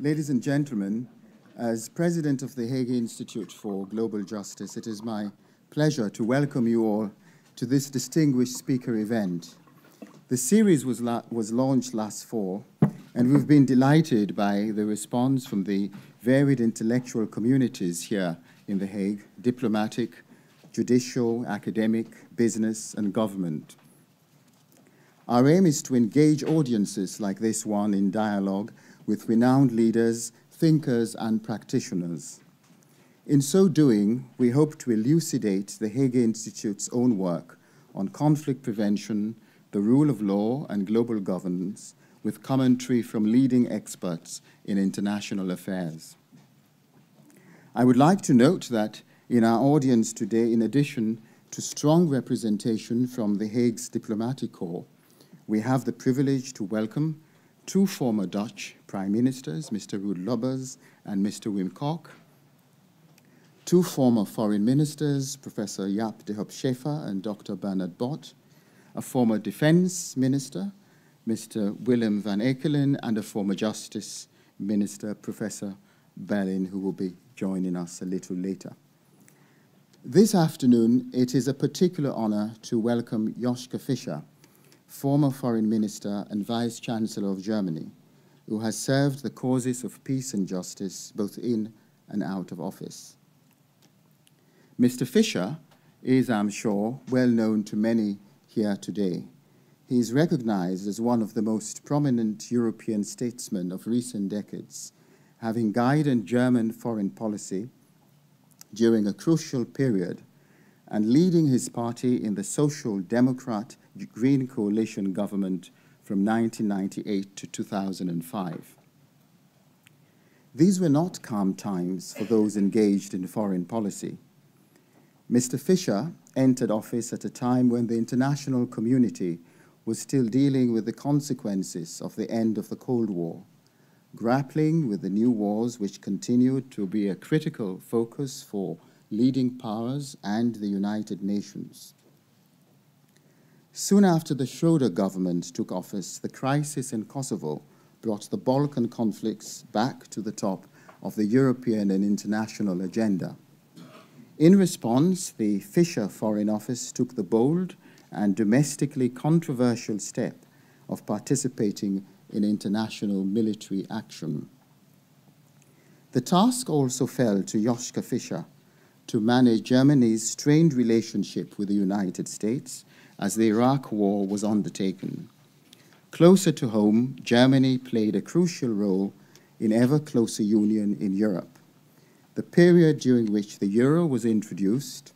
Ladies and gentlemen, as President of the Hague Institute for Global Justice, it is my pleasure to welcome you all to this distinguished speaker event. The series was launched last fall, and we've been delighted by the response from the varied intellectual communities here in The Hague, diplomatic, judicial, academic, business, and government. Our aim is to engage audiences like this one in dialogue with renowned leaders, thinkers, and practitioners. In so doing, we hope to elucidate the Hague Institute's own work on conflict prevention, the rule of law, and global governance, with commentary from leading experts in international affairs. I would like to note that in our audience today, in addition to strong representation from The Hague's diplomatic corps, we have the privilege to welcome two former Dutch Prime Ministers, Mr. Ruud Lubbers and Mr. Wim Kok, two former Foreign Ministers, Professor Jaap de Hoop Scheffer and Dr. Bernard Bot, a former Defense Minister, Mr. Willem van Ekelen, and a former Justice Minister, Professor Berlin, who will be joining us a little later. This afternoon, it is a particular honor to welcome Joschka Fischer, former Foreign Minister and Vice Chancellor of Germany, who has served the causes of peace and justice both in and out of office. Mr. Fischer is, I'm sure, well known to many here today. He is recognized as one of the most prominent European statesmen of recent decades, having guided German foreign policy during a crucial period and leading his party in the Social Democrat Green Coalition government from 1998 to 2005. These were not calm times for those engaged in foreign policy. Mr. Fischer entered office at a time when the international community was still dealing with the consequences of the end of the Cold War, grappling with the new wars which continued to be a critical focus for leading powers and the United Nations. Soon after the Schroeder government took office, the crisis in Kosovo brought the Balkan conflicts back to the top of the European and international agenda. In response, the Fischer Foreign Office took the bold and domestically controversial step of participating in international military action. The task also fell to Joschka Fischer to manage Germany's strained relationship with the United States as the Iraq War was undertaken. Closer to home, Germany played a crucial role in ever closer union in Europe, the period during which the euro was introduced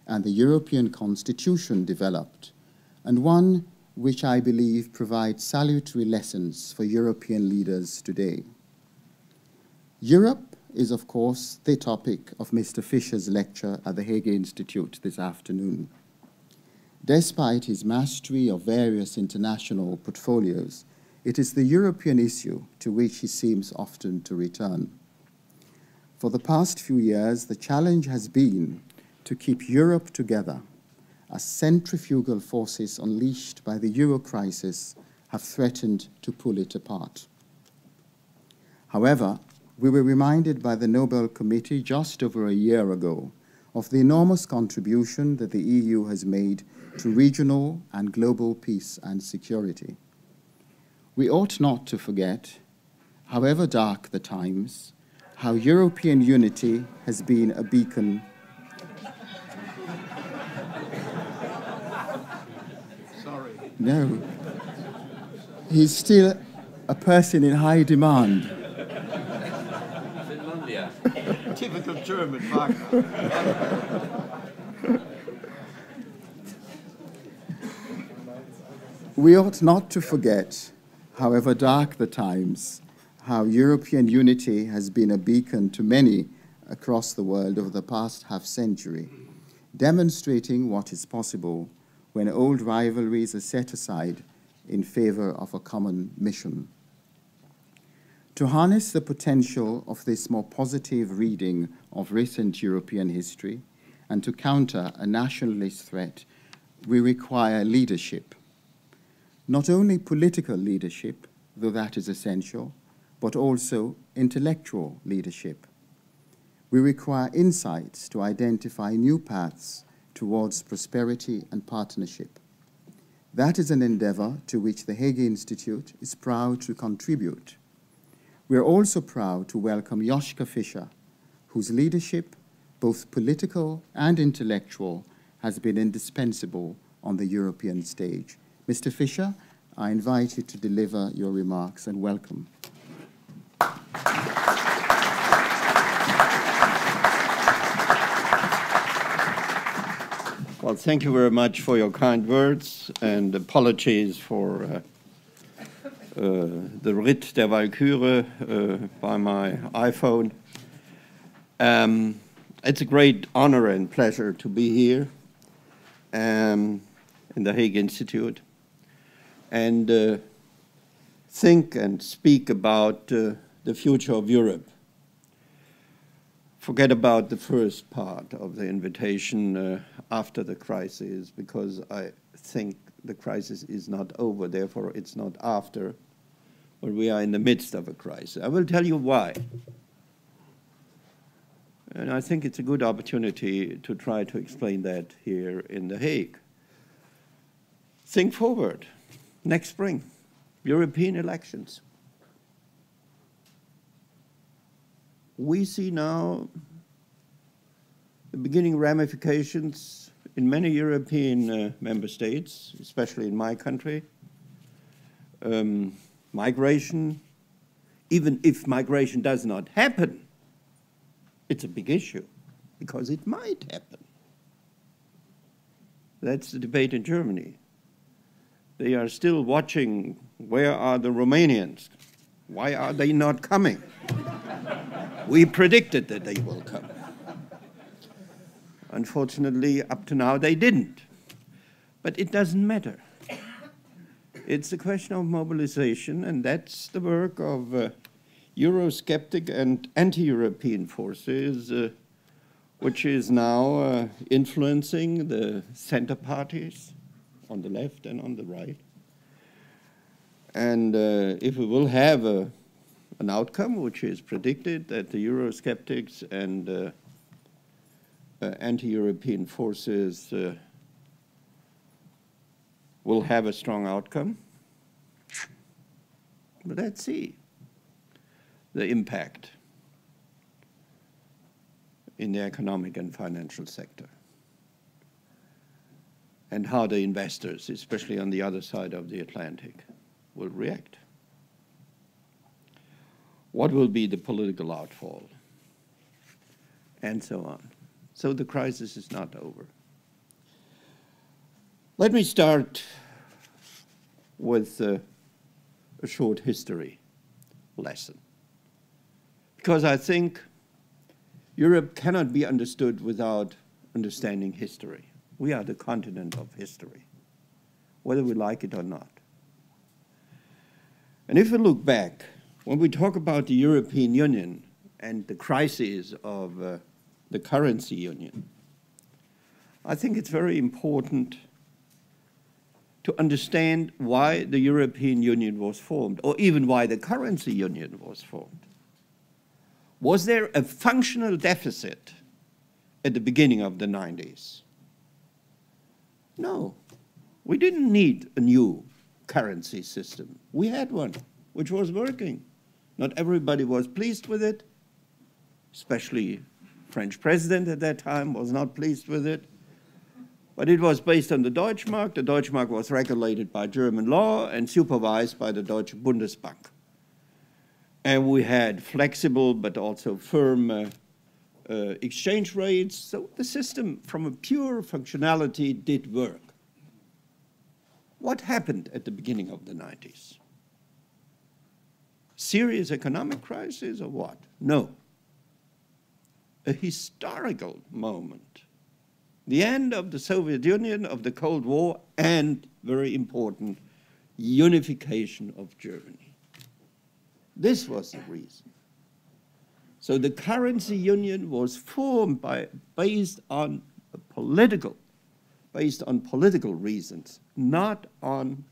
and the European Constitution developed, and one which I believe provides salutary lessons for European leaders today. Europe is, of course, the topic of Mr. Fischer's lecture at the Hague Institute this afternoon. Despite his mastery of various international portfolios, it is the European issue to which he seems often to return. For the past few years, the challenge has been to keep Europe together, as centrifugal forces unleashed by the euro crisis have threatened to pull it apart. However, we were reminded by the Nobel Committee just over a year ago of the enormous contribution that the EU has made to regional and global peace and security. We ought not to forget, however dark the times, how European unity has been a beacon. Sorry. No. He's still a person in high demand. Finlandia. Typical German, Wagner. We ought not to forget, however dark the times, how European unity has been a beacon to many across the world over the past half-century, demonstrating what is possible when old rivalries are set aside in favor of a common mission. To harness the potential of this more positive reading of recent European history and to counter a nationalist threat, we require leadership. Not only political leadership, though that is essential, but also intellectual leadership. We require insights to identify new paths towards prosperity and partnership. That is an endeavor to which the Hague Institute is proud to contribute. We are also proud to welcome Joschka Fischer, whose leadership, both political and intellectual, has been indispensable on the European stage. Mr. Fischer, I invite you to deliver your remarks, and welcome. Well, thank you very much for your kind words, and apologies for the Ritt der Walküre by my iPhone. It's a great honor and pleasure to be here in the Hague Institute and think and speak about the future of Europe. Forget about the first part of the invitation after the crisis, because I think the crisis is not over, therefore it's not after, but we are in the midst of a crisis. I will tell you why. And I think it's a good opportunity to try to explain that here in The Hague. Think forward. Next spring, European elections. We see now the beginning ramifications in many European member states, especially in my country. Migration, even if migration does not happen, it's a big issue, because it might happen. That's the debate in Germany. They are still watching, where are the Romanians? Why are they not coming? We predicted that they will come. Unfortunately, up to now, they didn't. But it doesn't matter. It's a question of mobilization, and that's the work of Eurosceptic and anti-European forces, which is now influencing the center parties on the left and on the right. And if we will have an outcome which is predicted, that the Eurosceptics and anti-European forces will have a strong outcome, but let's see the impact in the economic and financial sector, and how the investors, especially on the other side of the Atlantic, will react. What will be the political outfall, and so on. So the crisis is not over. Let me start with a short history lesson, because I think Europe cannot be understood without understanding history. We are the continent of history, whether we like it or not. And if we look back, when we talk about the European Union and the crisis of the currency union, I think it's very important to understand why the European Union was formed, or even why the currency union was formed. Was there a functional deficit at the beginning of the 90s? No, we didn't need a new currency system. We had one, which was working. Not everybody was pleased with it, especially French president at that time was not pleased with it. But it was based on the Deutschmark. The Deutschmark was regulated by German law and supervised by the Deutsche Bundesbank. And we had flexible but also firm exchange rates. So the system, from a pure functionality, did work. What happened at the beginning of the 90s? Serious economic crisis or what? No. A historical moment. The end of the Soviet Union, of the Cold War, and, very important, unification of Germany. This was the reason. So the currency union was formed based on political reasons, not on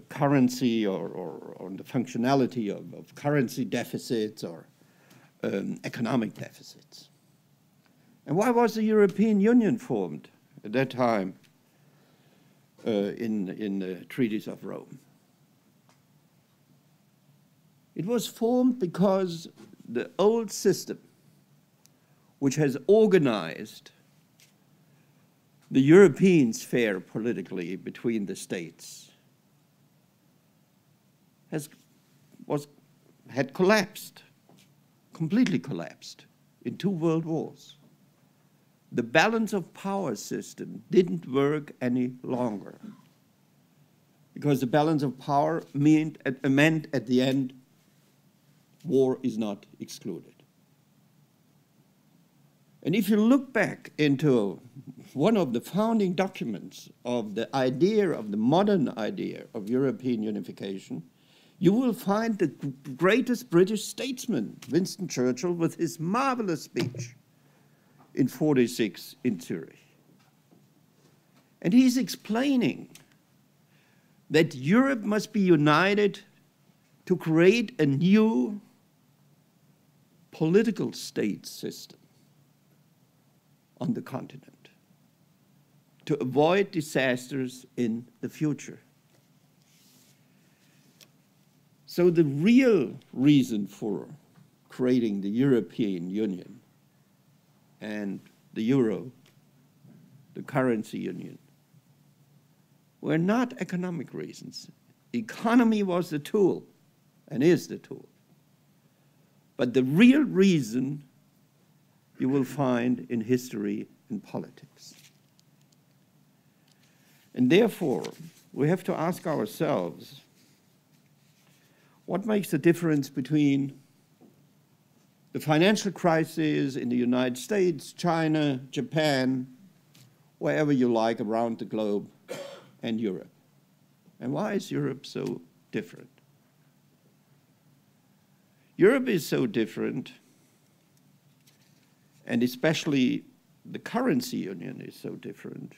currency or on the functionality of currency deficits or economic deficits. And why was the European Union formed at that time in the treaties of Rome? It was formed because the old system, which has organized the European sphere politically between the states, had collapsed, completely collapsed in 2 world wars. The balance of power system didn't work any longer because the balance of power meant at the end, war is not excluded. And if you look back into one of the founding documents of the idea, of the modern idea of European unification, you will find the greatest British statesman, Winston Churchill, with his marvelous speech in 1946 in Zurich. And he's explaining that Europe must be united to create a new political state system on the continent to avoid disasters in the future. So the real reason for creating the European Union and the euro, the currency union, were not economic reasons. Economy was the tool and is the tool. But the real reason you will find in history and politics. And therefore, we have to ask ourselves, what makes the difference between the financial crisis in the United States, China, Japan, wherever you like around the globe, and Europe? And why is Europe so different? Europe is so different, and especially the currency union is so different,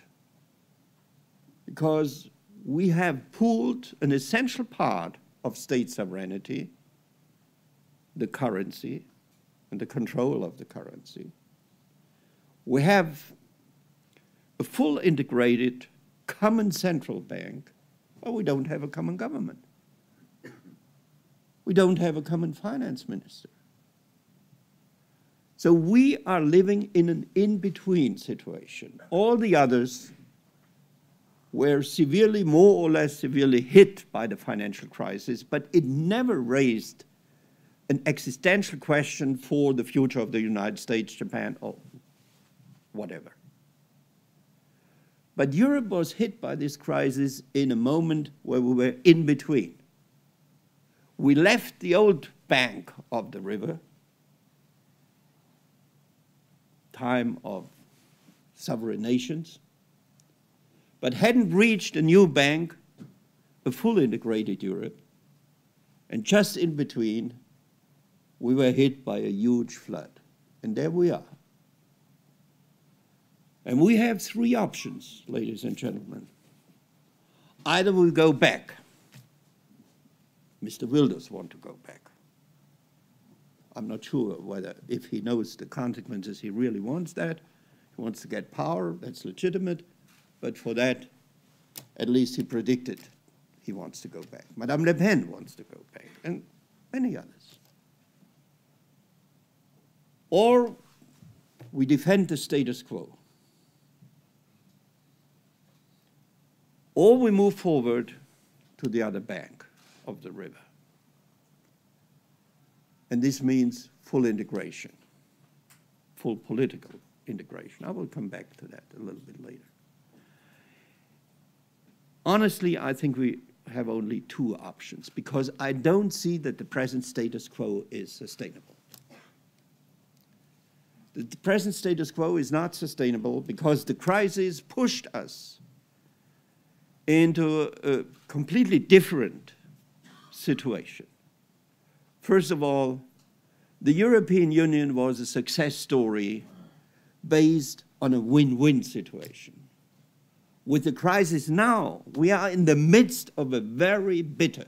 because we have pooled an essential part of state sovereignty, the currency, and the control of the currency. We have a full integrated common central bank, but we don't have a common government. We don't have a common finance minister. So we are living in an in-between situation. All the others were severely, more or less severely hit by the financial crisis, but it never raised an existential question for the future of the United States, Japan, or whatever. But Europe was hit by this crisis in a moment where we were in between. We left the old bank of the river, time of sovereign nations, but hadn't reached a new bank, a fully integrated Europe, and just in between, we were hit by a huge flood. And there we are. And we have 3 options, ladies and gentlemen. Either we go back. Mr. Wilders wants to go back. I'm not sure whether, if he knows the consequences, he really wants that. He wants to get power, that's legitimate. But for that, at least he predicted he wants to go back. Madame Le Pen wants to go back, and many others. Or we defend the status quo. Or we move forward to the other bank of the river. And this means full integration, full political integration. I will come back to that a little bit later. Honestly, I think we have only 2 options, because I don't see that the present status quo is sustainable. The present status quo is not sustainable because the crisis pushed us into a completely different situation. First of all, the European Union was a success story based on a win-win situation. with the crisis now, we are in the midst of a very bitter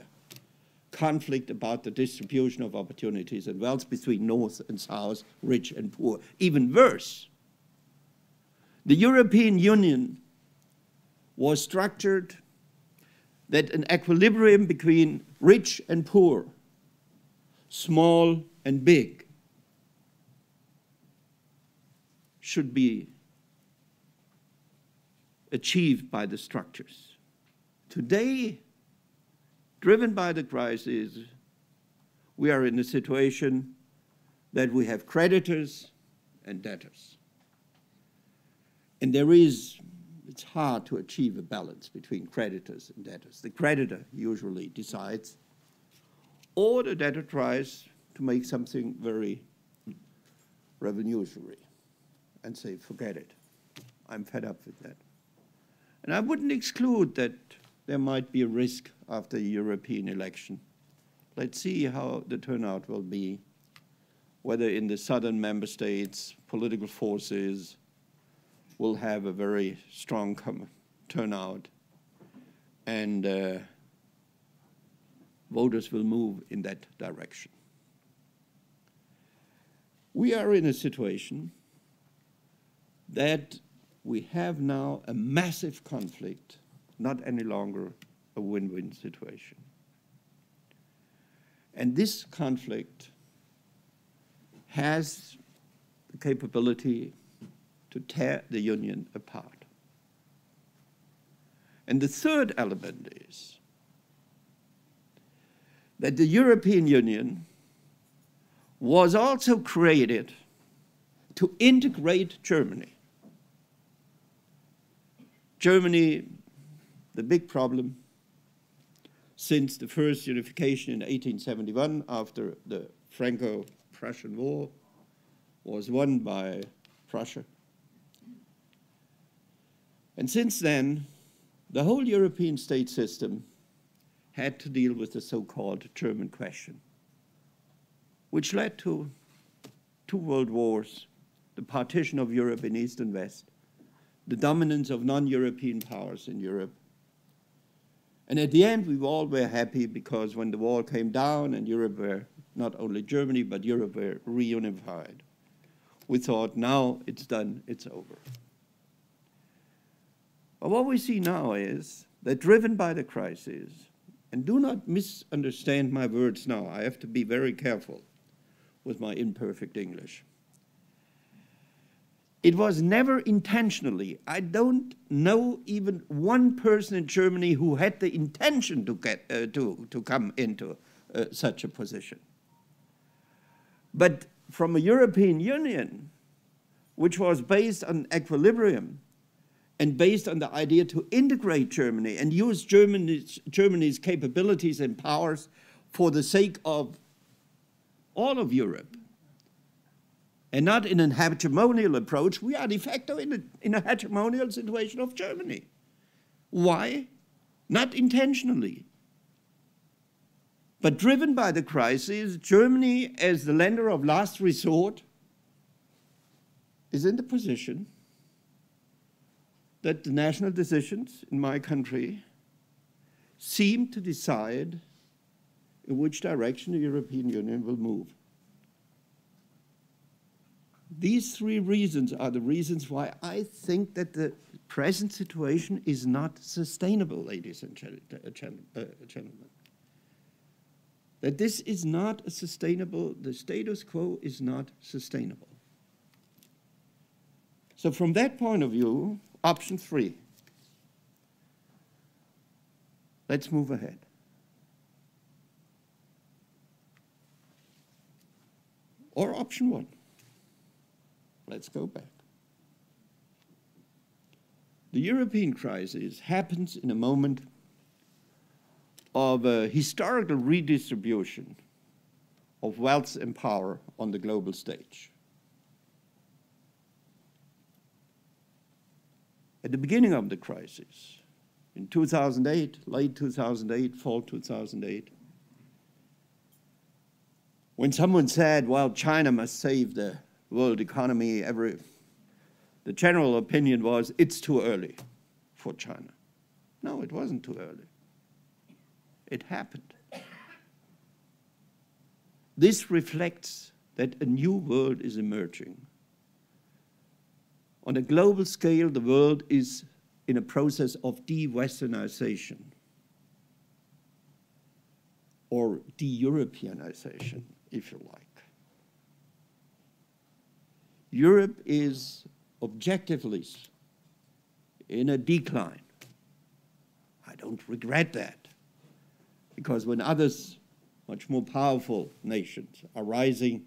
conflict about the distribution of opportunities and wealth between North and South, rich and poor. Even worse, the European Union was structured that an equilibrium between rich and poor, small and big, should be achieved by the structures. Today, driven by the crisis, we are in a situation that we have creditors and debtors. And it's hard to achieve a balance between creditors and debtors. The creditor usually decides, or the debtor tries to make something very revolutionary and say, forget it. I'm fed up with that. And I wouldn't exclude that there might be a risk after the European election. Let's see how the turnout will be, whether in the southern member states, political forces will have a very strong turnout, and voters will move in that direction. We are in a situation that we have now a massive conflict, not any longer a win-win situation. And this conflict has the capability to tear the Union apart. And the third element is that the European Union was also created to integrate Germany. Germany, the big problem since the first unification in 1871 after the Franco-Prussian War was won by Prussia. And since then, the whole European state system had to deal with the so-called German question, which led to 2 world wars, the partition of Europe in East and West, the dominance of non-European powers in Europe. And at the end, we all were happy because when the wall came down and Europe were, not only Germany, but Europe were reunified, we thought, now it's done, it's over. But what we see now is that driven by the crisis, and do not misunderstand my words now, I have to be very careful with my imperfect English. It was never intentionally. I don't know even one person in Germany who had the intention to get to come into such a position. But from a European Union, which was based on equilibrium and based on the idea to integrate Germany and use Germany's capabilities and powers for the sake of all of Europe, and not in a hegemonial approach, we are de facto in a hegemonial situation of Germany. Why? Not intentionally. But driven by the crisis, Germany, as the lender of last resort, is in the position that the national decisions in my country seem to decide in which direction the European Union will move. These 3 reasons are the reasons why I think that the present situation is not sustainable, ladies and gentlemen. That this is not a sustainable, the status quo is not sustainable. So from that point of view, option 3, let's move ahead. Or option 1. Let's go back. The European crisis happens in a moment of a historical redistribution of wealth and power on the global stage. At the beginning of the crisis, in 2008, late 2008, fall 2008, when someone said, well, China must save the world economy, the general opinion was, it's too early for China. No, it wasn't too early. It happened. This reflects that a new world is emerging. On a global scale, the world is in a process of de-Westernization or de-Europeanization, if you like. Europe is objectively in a decline. I don't regret that, because when others, much more powerful nations, are rising,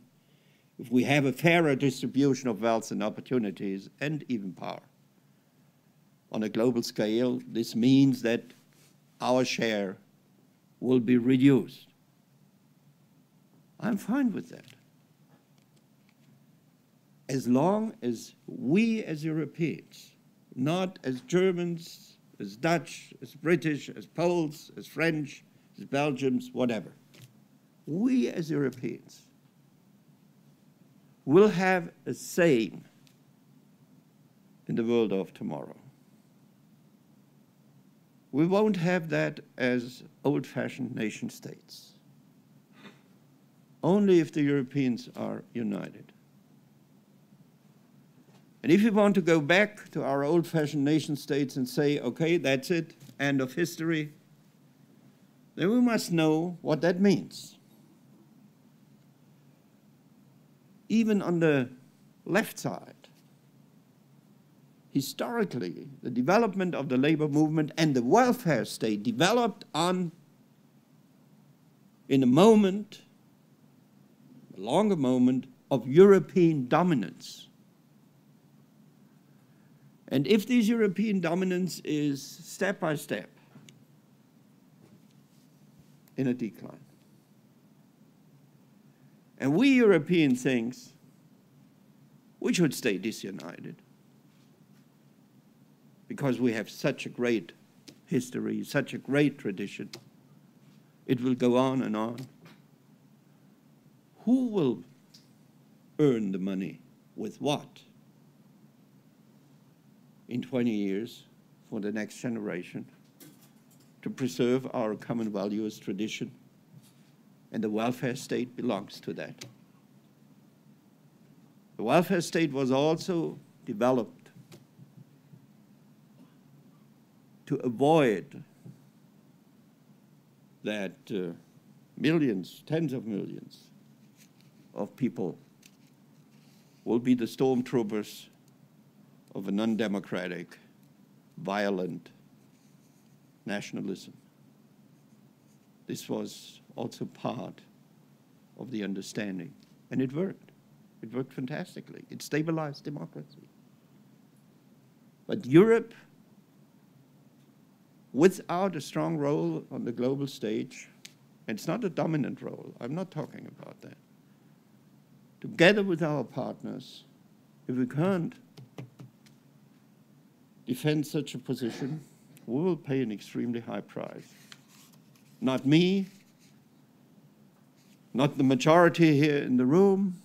if we have a fairer distribution of wealth and opportunities and even power on a global scale, this means that our share will be reduced. I'm fine with that. As long as we as Europeans, not as Germans, as Dutch, as British, as Poles, as French, as Belgians, whatever, we as Europeans will have a say in the world of tomorrow. We won't have that as old-fashioned nation states. Only if the Europeans are united. And if we want to go back to our old-fashioned nation states and say, okay, that's it, end of history, then we must know what that means. Even on the left side, historically, the development of the labor movement and the welfare state developed in a moment, a longer moment, of European dominance. And if this European dominance is step by step in a decline, and we Europeans think we should stay disunited because we have such a great history, such a great tradition, it will go on and on. Who will earn the money with what in 20 years for the next generation to preserve our common values, tradition, and the welfare state belongs to that. The welfare state was also developed to avoid that millions, tens of millions of people will be the stormtroopers of an undemocratic, violent nationalism. This was also part of the understanding, and it worked. It worked fantastically. It stabilized democracy. But Europe, without a strong role on the global stage, and it's not a dominant role, I'm not talking about that, together with our partners, if we can't defend such a position, we will pay an extremely high price. Not me, not the majority here in the room,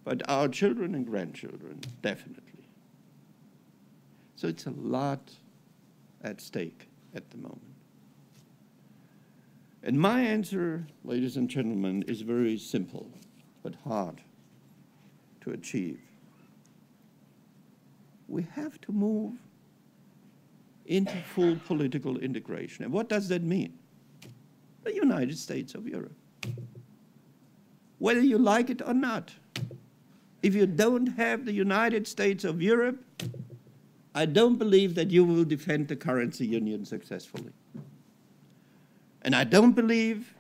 but our children and grandchildren, definitely. So it's a lot at stake at the moment. And my answer, ladies and gentlemen, is very simple, but hard to achieve. We have to move into full political integration. And what does that mean? The United States of Europe. Whether you like it or not. If you don't have the United States of Europe, I don't believe that you will defend the currency union successfully. And I don't believe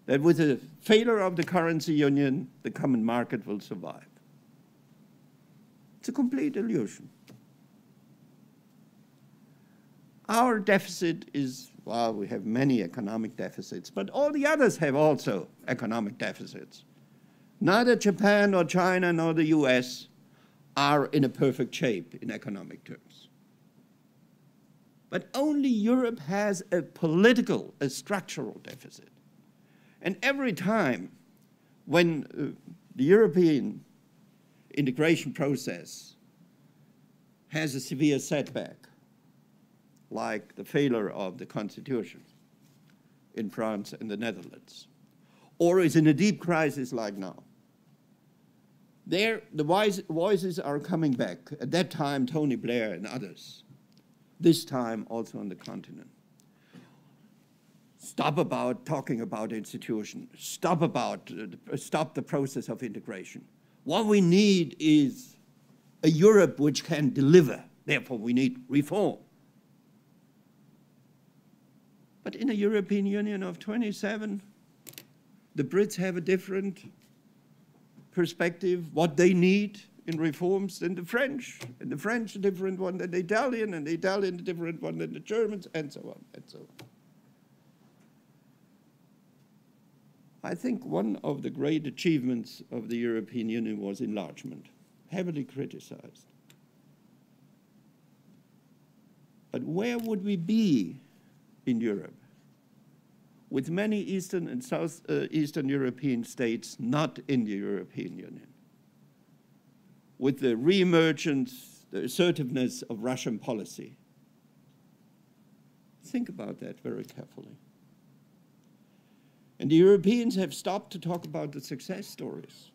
that with the failure of the currency union, the common market will survive. It's a complete illusion. Our deficit is, well, we have many economic deficits, but all the others have also economic deficits. Neither Japan nor China nor the US are in a perfect shape in economic terms. But only Europe has a political, a structural deficit. And every time when the European integration process has a severe setback, like the failure of the constitution in France and the Netherlands, or is in a deep crisis like now, there the voices are coming back. At that time, Tony Blair and others, this time also on the continent. Stop about talking about institutions. Stop the process of integration. What we need is a Europe which can deliver. Therefore, we need reform. But in a European Union of 27, the Brits have a different perspective, what they need in reforms than the French. And the French a different one than the Italian, and the Italian a different one than the Germans, and so on, and so on. I think one of the great achievements of the European Union was enlargement, heavily criticized. But where would we be in Europe with many Eastern and Southeastern European states not in the European Union, with the re-emergence, the assertiveness of Russian policy? Think about that very carefully. And the Europeans have stopped to talk about the success stories.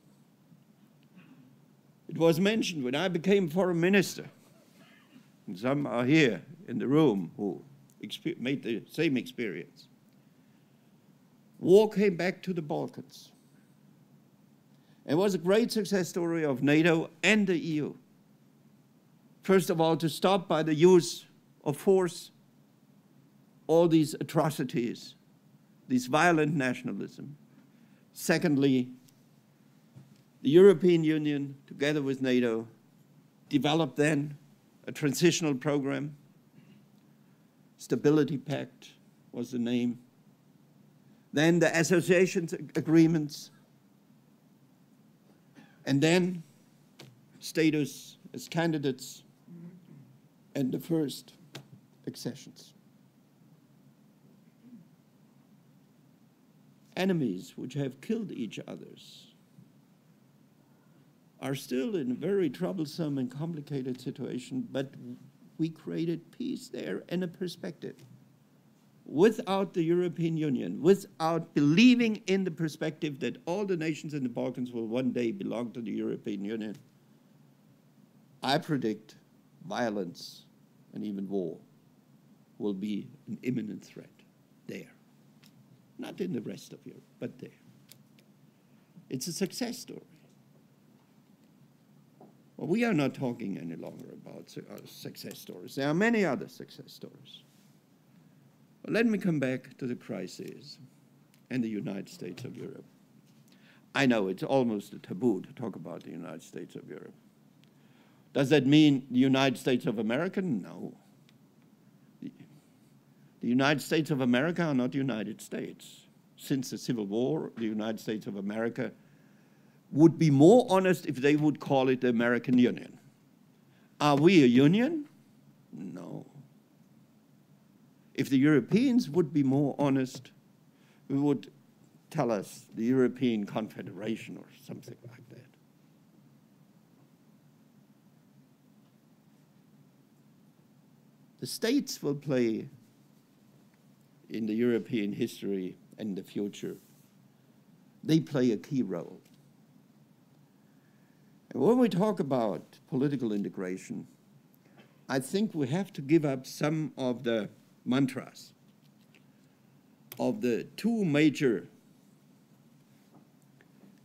It was mentioned when I became foreign minister, and some are here in the room who made the same experience. War came back to the Balkans. It was a great success story of NATO and the EU. First of all, to stop by the use of force all these atrocities, this violent nationalism. Secondly, the European Union, together with NATO, developed then a transitional program. Stability Pact was the name. Then the association agreements. And then status as candidates and the first accessions. Enemies which have killed each other are still in a very troublesome and complicated situation, but we created peace there and a perspective. Without the European Union, without believing in the perspective that all the nations in the Balkans will one day belong to the European Union, I predict violence and even war will be an imminent threat there. Not in the rest of Europe, but there. It's a success story. Well, we are not talking any longer about success stories. There are many other success stories. But let me come back to the crisis and the United States of Europe. I know it's almost a taboo to talk about the United States of Europe. Does that mean the United States of America? No. The United States of America are not the United States. Since the Civil War, the United States of America would be more honest if they would call it the American Union. Are we a union? No. If the Europeans would be more honest, we would tell us the European Confederation or something like that. The states will play in the European history and the future. They play a key role. And when we talk about political integration, I think we have to give up some of the mantras of the two major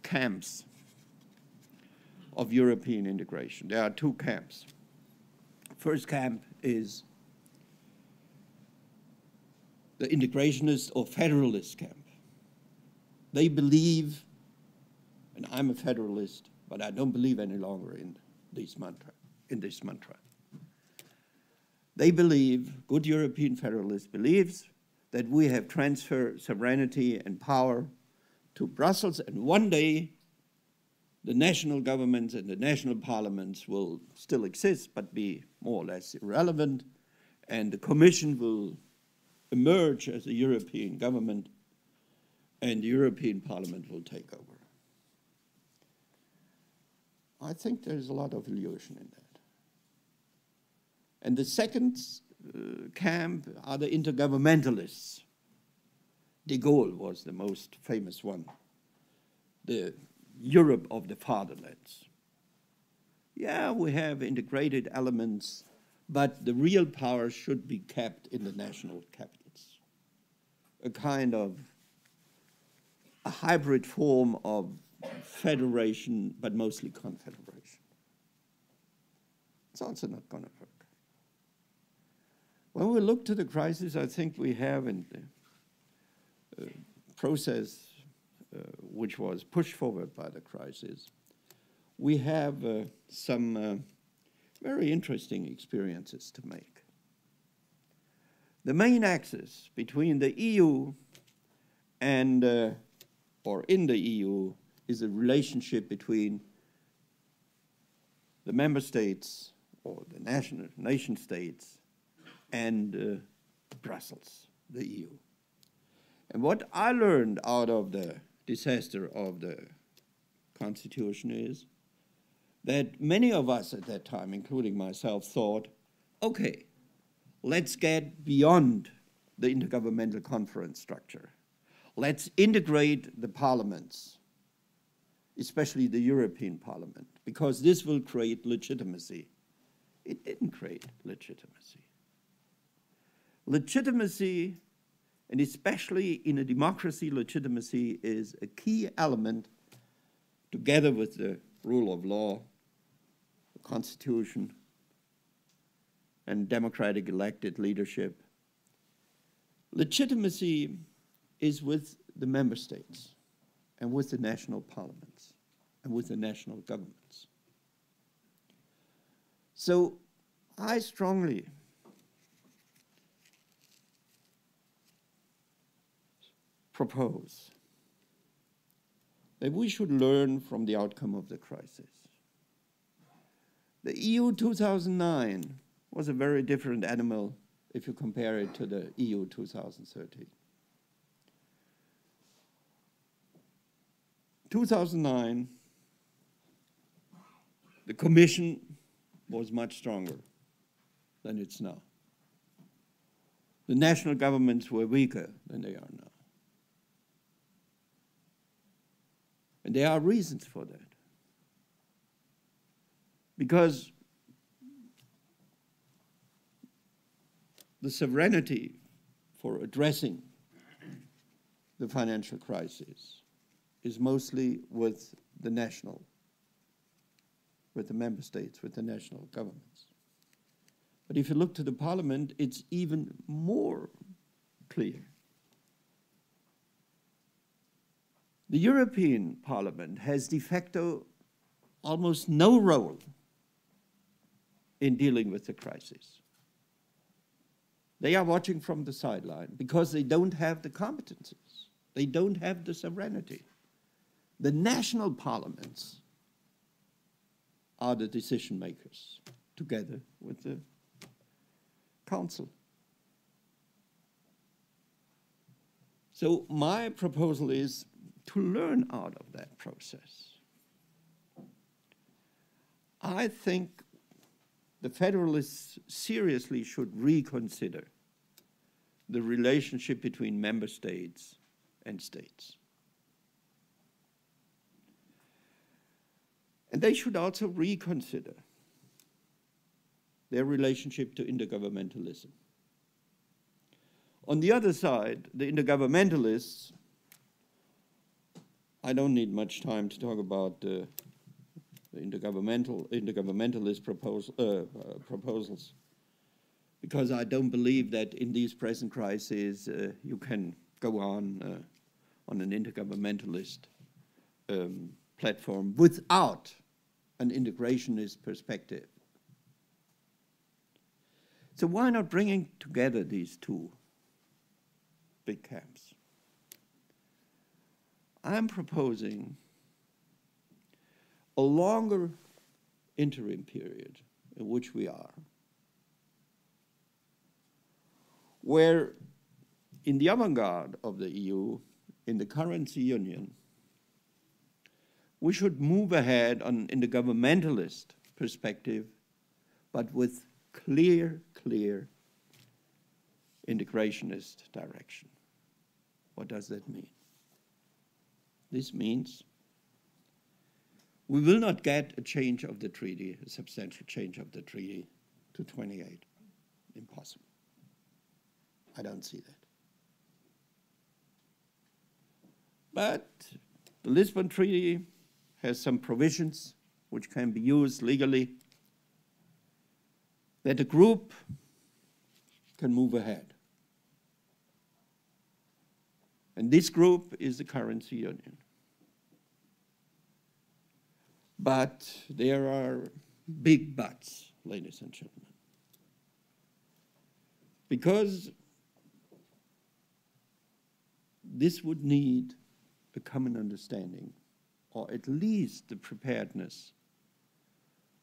camps of European integration. There are two camps. First camp is the integrationist or federalist camp. They believe, and I'm a federalist, but I don't believe any longer in this mantra. They believe, good European federalist believes, that we have transferred sovereignty and power to Brussels, and one day the national governments and the national parliaments will still exist, but be more or less irrelevant, and the Commission will emerge as a European government, and the European Parliament will take over. I think there's a lot of illusion in that. And the second camp are the intergovernmentalists. De Gaulle was the most famous one, the Europe of the fatherlands. Yeah, we have integrated elements, but the real power should be kept in the national capitals. A kind of a hybrid form of federation, but mostly confederation. It's also not going to work. When we look to the crisis, I think we have in the process which was pushed forward by the crisis, we have some very interesting experiences to make. The main axis between the EU and, or in the EU, is a relationship between the member states or the nation states and Brussels, the EU. And what I learned out of the disaster of the Constitution is that many of us at that time, including myself, thought, okay, let's get beyond the intergovernmental conference structure. Let's integrate the parliaments, especially the European Parliament, because this will create legitimacy. It didn't create legitimacy. Legitimacy, and especially in a democracy, legitimacy is a key element, together with the rule of law, the constitution, and democratic elected leadership. Legitimacy is with the member states and with the national parliaments and with the national governments. So I strongly propose that we should learn from the outcome of the crisis. The EU 2009 was a very different animal if you compare it to the EU 2013. 2009, the Commission was much stronger than it's now. The national governments were weaker than they are now. And there are reasons for that. Because the sovereignty for addressing the financial crisis is mostly with the member states, with the national governments. But if you look to the parliament, it's even more clear. The European Parliament has de facto almost no role in dealing with the crisis. They are watching from the sideline because they don't have the competencies. They don't have the sovereignty. The national parliaments are the decision makers together with the Council. So my proposal is to learn out of that process. I think the federalists seriously should reconsider the relationship between member states and states. And they should also reconsider their relationship to intergovernmentalism. On the other side, the intergovernmentalists, I don't need much time to talk about the intergovernmentalist proposals, because I don't believe that in these present crises you can go on an intergovernmentalist platform without an integrationist perspective. So why not bringing together these two big camps? I'm proposing a longer interim period in which we are, where in the avant-garde of the EU, in the currency union, we should move ahead in the governmentalist perspective, but with clear integrationist direction. What does that mean? This means we will not get a change of the treaty, a substantial change of the treaty to 28. Impossible. I don't see that. But the Lisbon Treaty has some provisions which can be used legally that a group can move ahead. And this group is the currency union. But there are big buts, ladies and gentlemen. Because this would need a common understanding, or at least the preparedness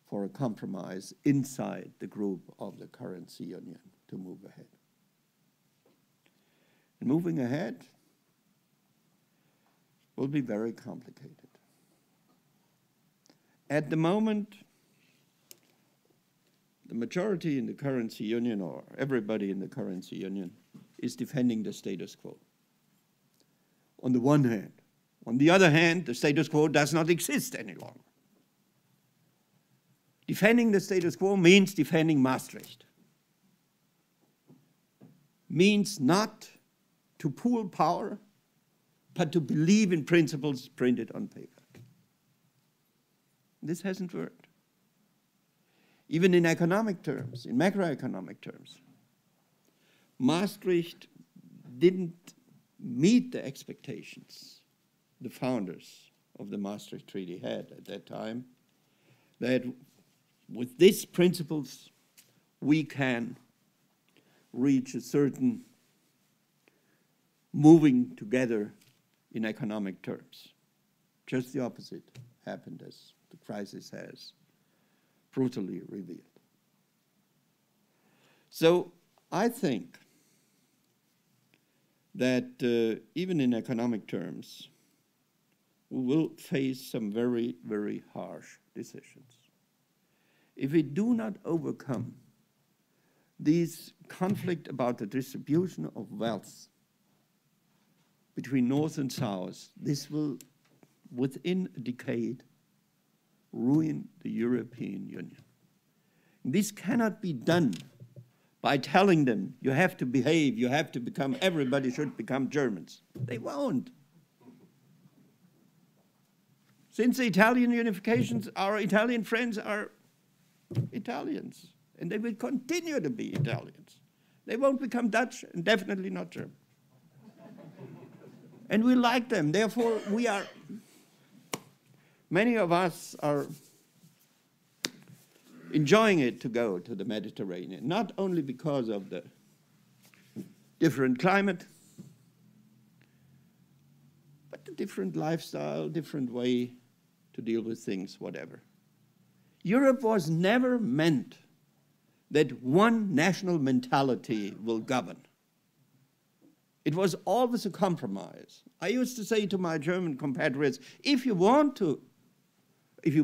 for a compromise inside the group of the currency union to move ahead. And moving ahead will be very complicated. At the moment, the majority in the currency union, or everybody in the currency union, is defending the status quo. On the one hand. On the other hand, the status quo does not exist any longer. Defending the status quo means defending Maastricht. Means not to pool power, but to believe in principles printed on paper. This hasn't worked. Even in economic terms, in macroeconomic terms, Maastricht didn't meet the expectations the founders of the Maastricht Treaty had at that time, that with these principles we can reach a certain moving together in economic terms. Just the opposite happened, as the crisis has brutally revealed. So I think that even in economic terms, we will face some very, very harsh decisions. If we do not overcome this conflict about the distribution of wealth between North and South, this will, within a decade, ruin the European Union. This cannot be done by telling them, you have to behave, you have to become, everybody should become Germans. They won't. Since the Italian unifications, our Italian friends are Italians, and they will continue to be Italians. They won't become Dutch, and definitely not German. And we like them, therefore we are, many of us are enjoying it to go to the Mediterranean, not only because of the different climate, but the different lifestyle, different way to deal with things, whatever. Europe was never meant that one national mentality will govern. It was always a compromise. I used to say to my German compatriots, if you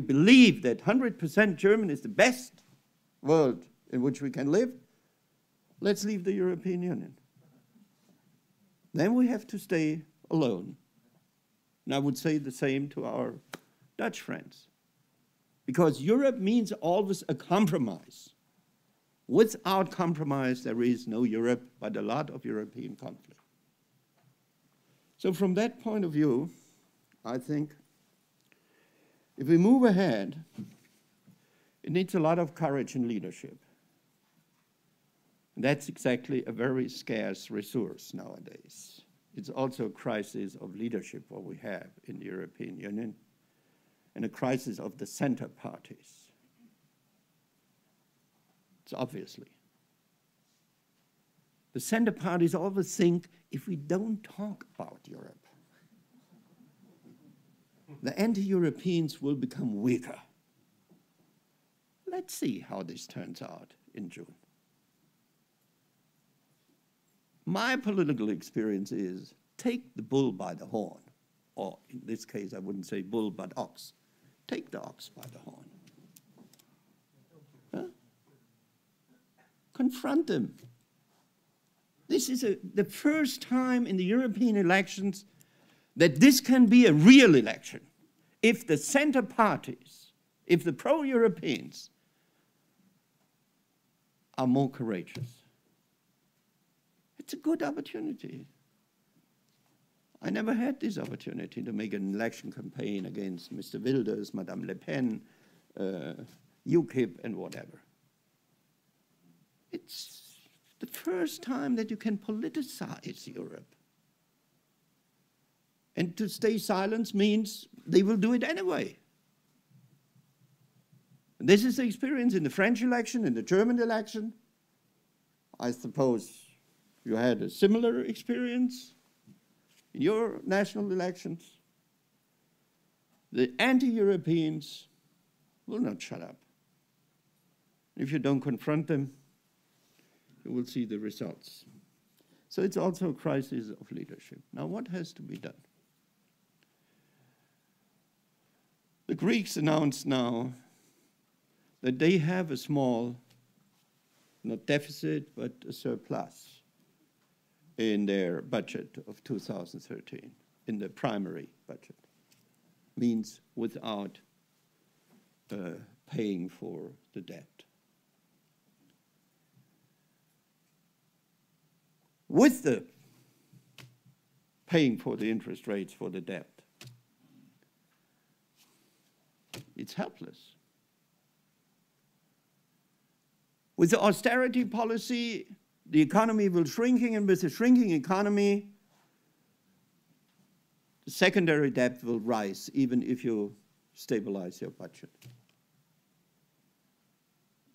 believe that 100% German is the best world in which we can live, let's leave the European Union. Then we have to stay alone. And I would say the same to our Dutch friends. Because Europe means always a compromise. Without compromise, there is no Europe, but a lot of European conflict. So from that point of view, I think if we move ahead, it needs a lot of courage and leadership. And that's exactly a very scarce resource nowadays. It's also a crisis of leadership, what we have in the European Union, and a crisis of the center parties. It's obviously. The center parties always think, if we don't talk about Europe, the anti-Europeans will become weaker. Let's see how this turns out in June. My political experience is, take the bull by the horn, or in this case I wouldn't say bull but ox. Take the ox by the horn. Huh? Confront them. This is the first time in the European elections that this can be a real election. If the center parties, if the pro-Europeans are more courageous. It's a good opportunity. I never had this opportunity to make an election campaign against Mr. Wilders, Madame Le Pen, UKIP, and whatever. It's the first time that you can politicize Europe. And to stay silent means they will do it anyway. And this is the experience in the French election, in the German election. I suppose you had a similar experience in your national elections. The anti-Europeans will not shut up. If you don't confront them, you will see the results. So it's also a crisis of leadership. Now, what has to be done? The Greeks announced now that they have a small, not deficit, but a surplus in their budget of 2013, in the primary budget. Means without paying for the debt. With the paying for the interest rates for the debt, it's helpless. With the austerity policy, the economy will shrinking, and with the shrinking economy, the secondary debt will rise, even if you stabilize your budget.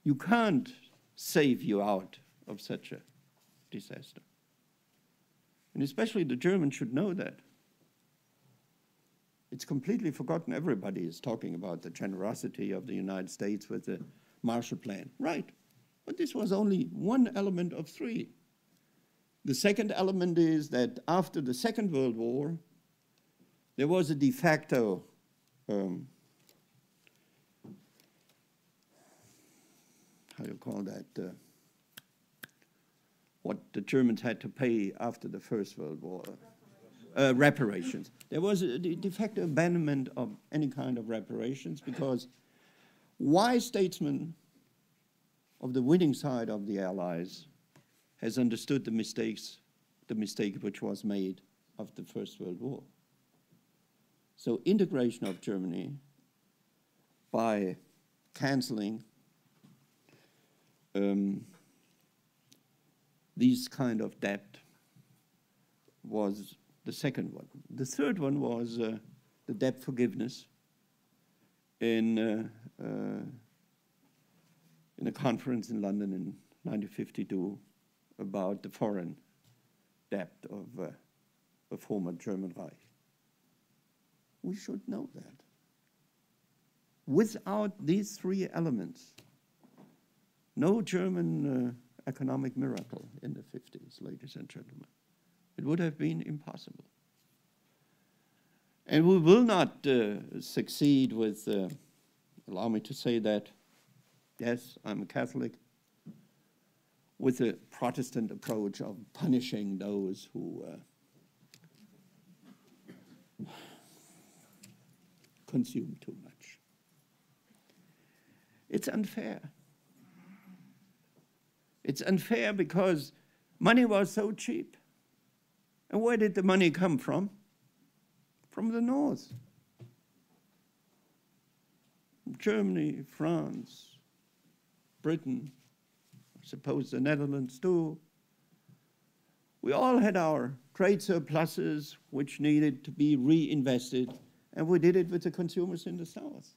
You can't save you out of such a disaster. And especially the Germans should know that. It's completely forgotten. Everybody is talking about the generosity of the United States with the Marshall Plan. Right. But this was only one element of three. The second element is that after the Second World War, there was a de facto how you call that? What the Germans had to pay after the First World War. Reparations. There was a de facto abandonment of any kind of reparations because wise statesmen of the winning side of the Allies has understood the mistake which was made after the First World War. So integration of Germany by canceling these kind of debt was the second one. The third one was the debt forgiveness in a conference in London in 1952 about the foreign debt of the former German Reich. We should know that. Without these three elements, no German economic miracle in the 50s, ladies and gentlemen. It would have been impossible. And we will not succeed with, allow me to say that, yes, I'm a Catholic, with the Protestant approach of punishing those who consume too much. It's unfair. It's unfair because money was so cheap. And where did the money come from? From the north. Germany, France, Britain, I suppose the Netherlands too. We all had our trade surpluses which needed to be reinvested, and we did it with the consumers in the south.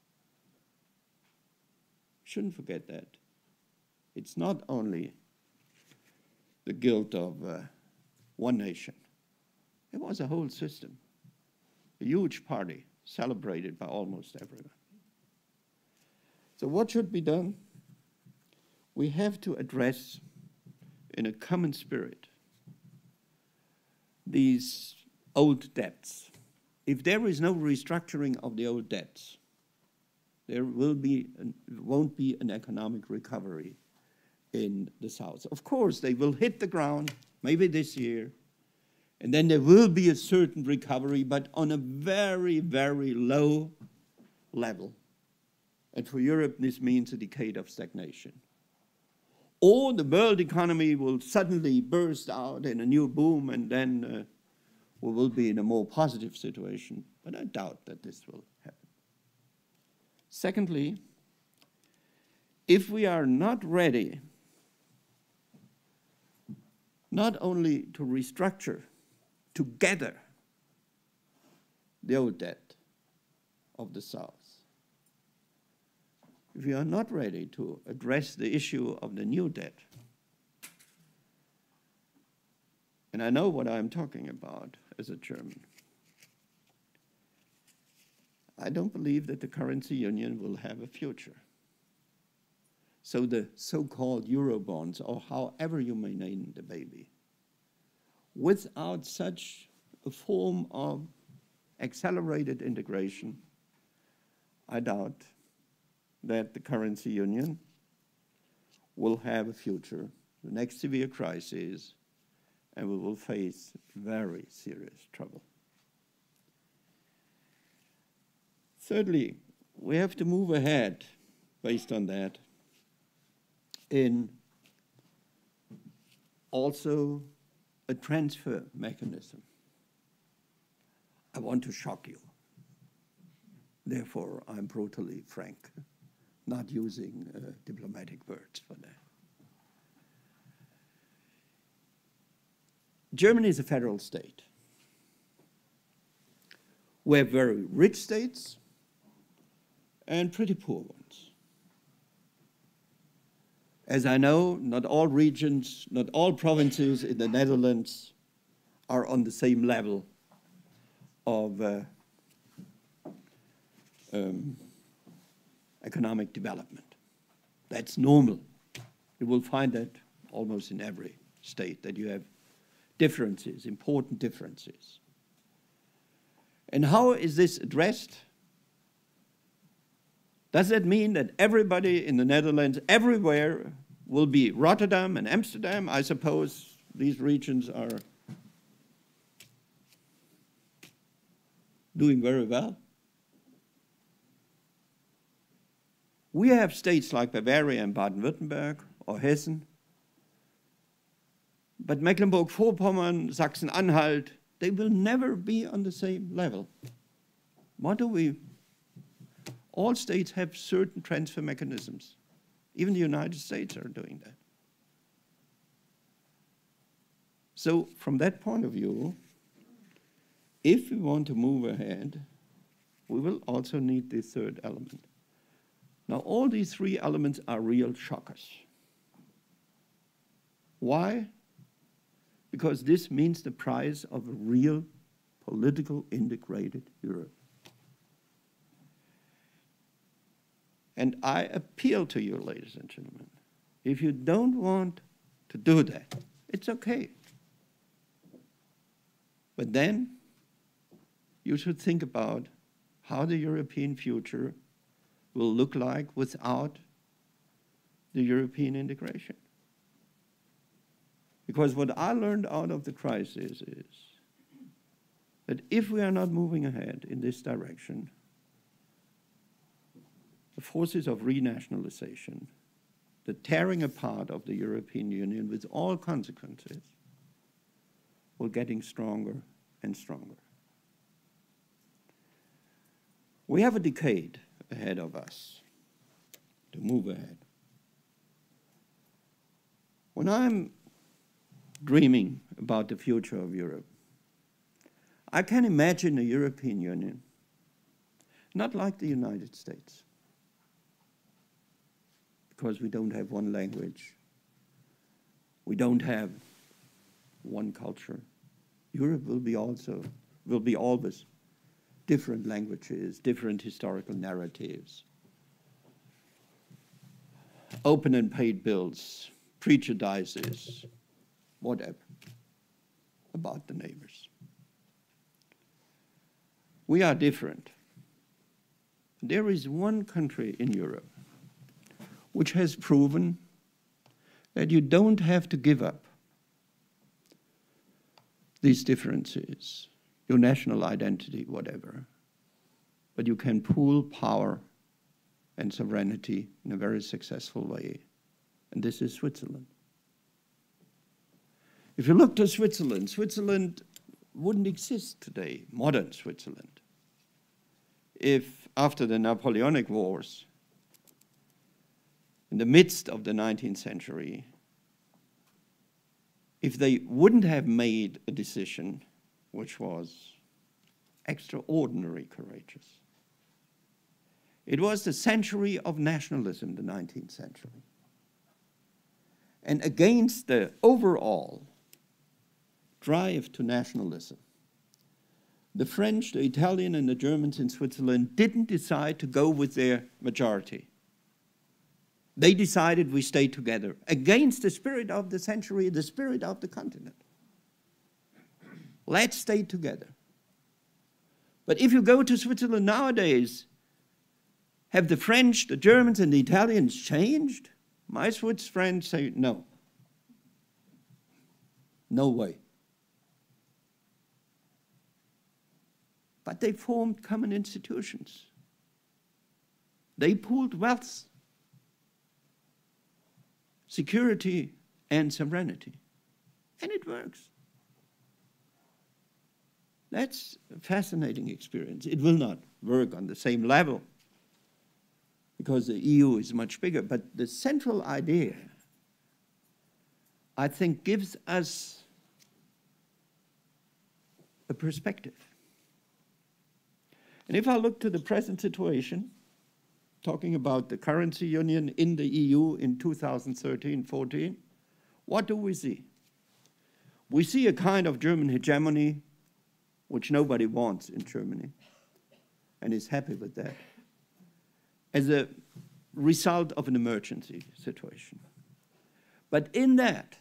Shouldn't forget that. It's not only the guilt of one nation. It was a whole system, a huge party celebrated by almost everyone. So what should be done? We have to address in a common spirit these old debts. If there is no restructuring of the old debts, there won't be an economic recovery in the south. Of course, they will hit the ground, maybe this year, and then there will be a certain recovery, but on a very, very low level. And for Europe, this means a decade of stagnation. Or the world economy will suddenly burst out in a new boom, and then we will be in a more positive situation. But I doubt that this will happen. Secondly, if we are not ready not only to restructure together the old debt of the South, if we are not ready to address the issue of the new debt, and I know what I'm talking about as a German, I don't believe that the currency union will have a future. So the so-called Eurobonds, or however you may name the baby, without such a form of accelerated integration, I doubt that the currency union will have a future. The next severe crisis, and we will face very serious trouble. Thirdly, we have to move ahead based on that in also a transfer mechanism. I want to shock you. Therefore, I'm brutally frank, not using diplomatic words for that. Germany is a federal state. We have very rich states and pretty poor ones. As I know, not all regions, not all provinces in the Netherlands are on the same level of economic development. That's normal. You will find that almost in every state, that you have differences, important differences. And how is this addressed? Does that mean that everybody in the Netherlands, everywhere, will be Rotterdam and Amsterdam? I suppose these regions are doing very well. We have states like Bavaria and Baden-Württemberg or Hessen, but Mecklenburg-Vorpommern, Sachsen-Anhalt, they will never be on the same level. What do we? All states have certain transfer mechanisms. Even the United States are doing that. So from that point of view, if we want to move ahead, we will also need the third element. Now, all these three elements are real shockers. Why? Because this means the price of a real political integrated Europe. And I appeal to you, ladies and gentlemen, if you don't want to do that, it's okay. But then you should think about how the European future will look like without the European integration. Because what I learned out of the crisis is that if we are not moving ahead in this direction, the forces of renationalization, the tearing apart of the European Union with all consequences, will getting stronger and stronger. We have a decade ahead of us to move ahead. When I'm dreaming about the future of Europe, I can imagine a European Union not like the United States, because we don't have one language, we don't have one culture. Europe will be always different languages, different historical narratives, open and paid bills, prejudices, whatever, about the neighbors. We are different. There is one country in Europe which has proven that you don't have to give up these differences, your national identity, whatever, but you can pool power and sovereignty in a very successful way. And this is Switzerland. If you look to Switzerland, Switzerland wouldn't exist today, modern Switzerland, if after the Napoleonic Wars, in the midst of the 19th century, if they wouldn't have made a decision which was extraordinarily courageous. It was the century of nationalism, the 19th century. And against the overall drive to nationalism, the French, the Italian, and the Germans in Switzerland didn't decide to go with their majority. They decided we stay together against the spirit of the century, the spirit of the continent. Let's stay together. But if you go to Switzerland nowadays, have the French, the Germans, and the Italians changed? My Swiss friends say no. No way. But they formed common institutions. They pooled wealth, security, and sovereignty. And it works. That's a fascinating experience. It will not work on the same level because the EU is much bigger. But the central idea, I think, gives us a perspective. And if I look to the present situation, talking about the currency union in the EU in 2013-14, what do we see? We see a kind of German hegemony which nobody wants in Germany and is happy with that, as a result of an emergency situation. But in that,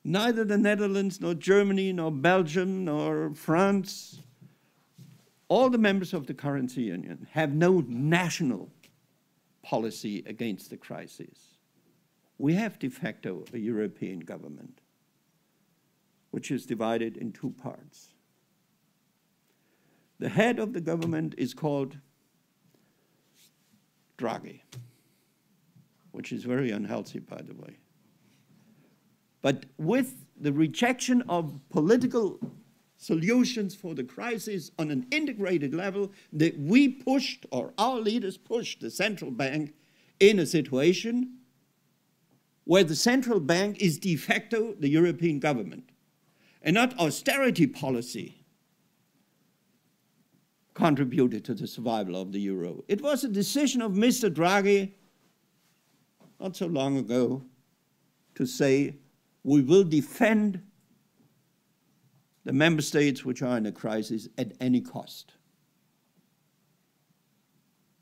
neither the Netherlands, nor Germany, nor Belgium, nor France, all the members of the currency union have no national policy against the crisis. We have de facto a European government, which is divided in two parts. The head of the government is called Draghi, which is very unhealthy, by the way. But with the rejection of political solutions for the crisis on an integrated level, that we pushed, or our leaders pushed, the central bank in a situation where the central bank is de facto the European government. And not austerity policy contributed to the survival of the euro. It was a decision of Mr. Draghi not so long ago to say we will defend the member states which are in a crisis at any cost.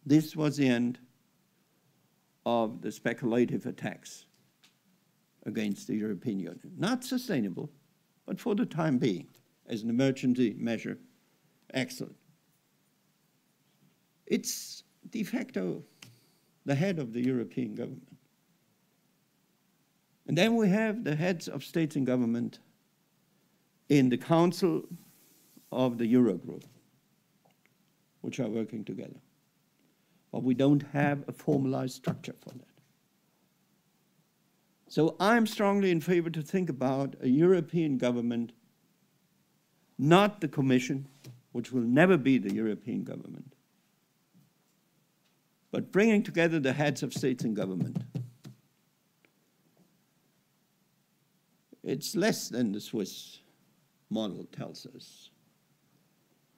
This was the end of the speculative attacks against the European Union. Not sustainable, but for the time being, as an emergency measure, excellent. It's de facto the head of the European government. And then we have the heads of states and government in the Council of the Eurogroup, which are working together. But we don't have a formalized structure for that. So I'm strongly in favor to think about a European government, not the Commission, which will never be the European government, but bringing together the heads of states and government. It's less than the Swiss model tells us,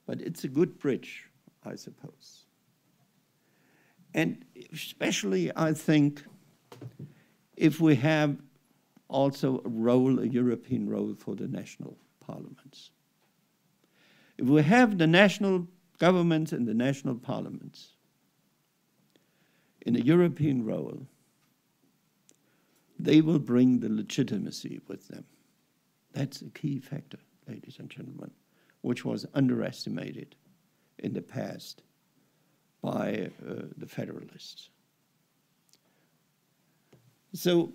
but it's a good bridge, I suppose. And especially, I think, if we have also a European role for the national parliaments. If we have the national governments and the national parliaments in a European role, they will bring the legitimacy with them. That's a key factor, ladies and gentlemen, which was underestimated in the past by the federalists. So,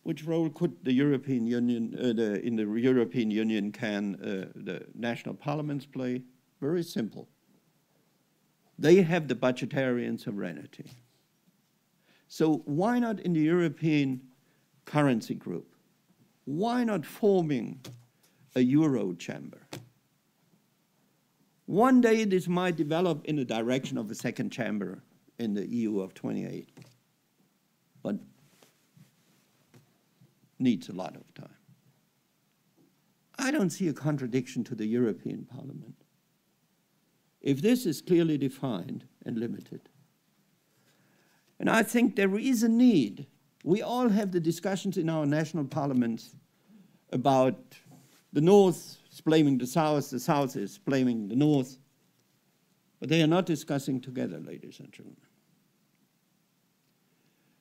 which role could the European Union, in the European Union can the national parliaments play? Very simple. They have the budgetary sovereignty. So why not in the European currency group? Why not forming a Euro chamber? One day this might develop in the direction of a second chamber in the EU of 28, but needs a lot of time. I don't see a contradiction to the European Parliament. If this is clearly defined and limited. And I think there is a need. We all have the discussions in our national parliaments about the North is blaming the South is blaming the North, but they are not discussing together, ladies and gentlemen.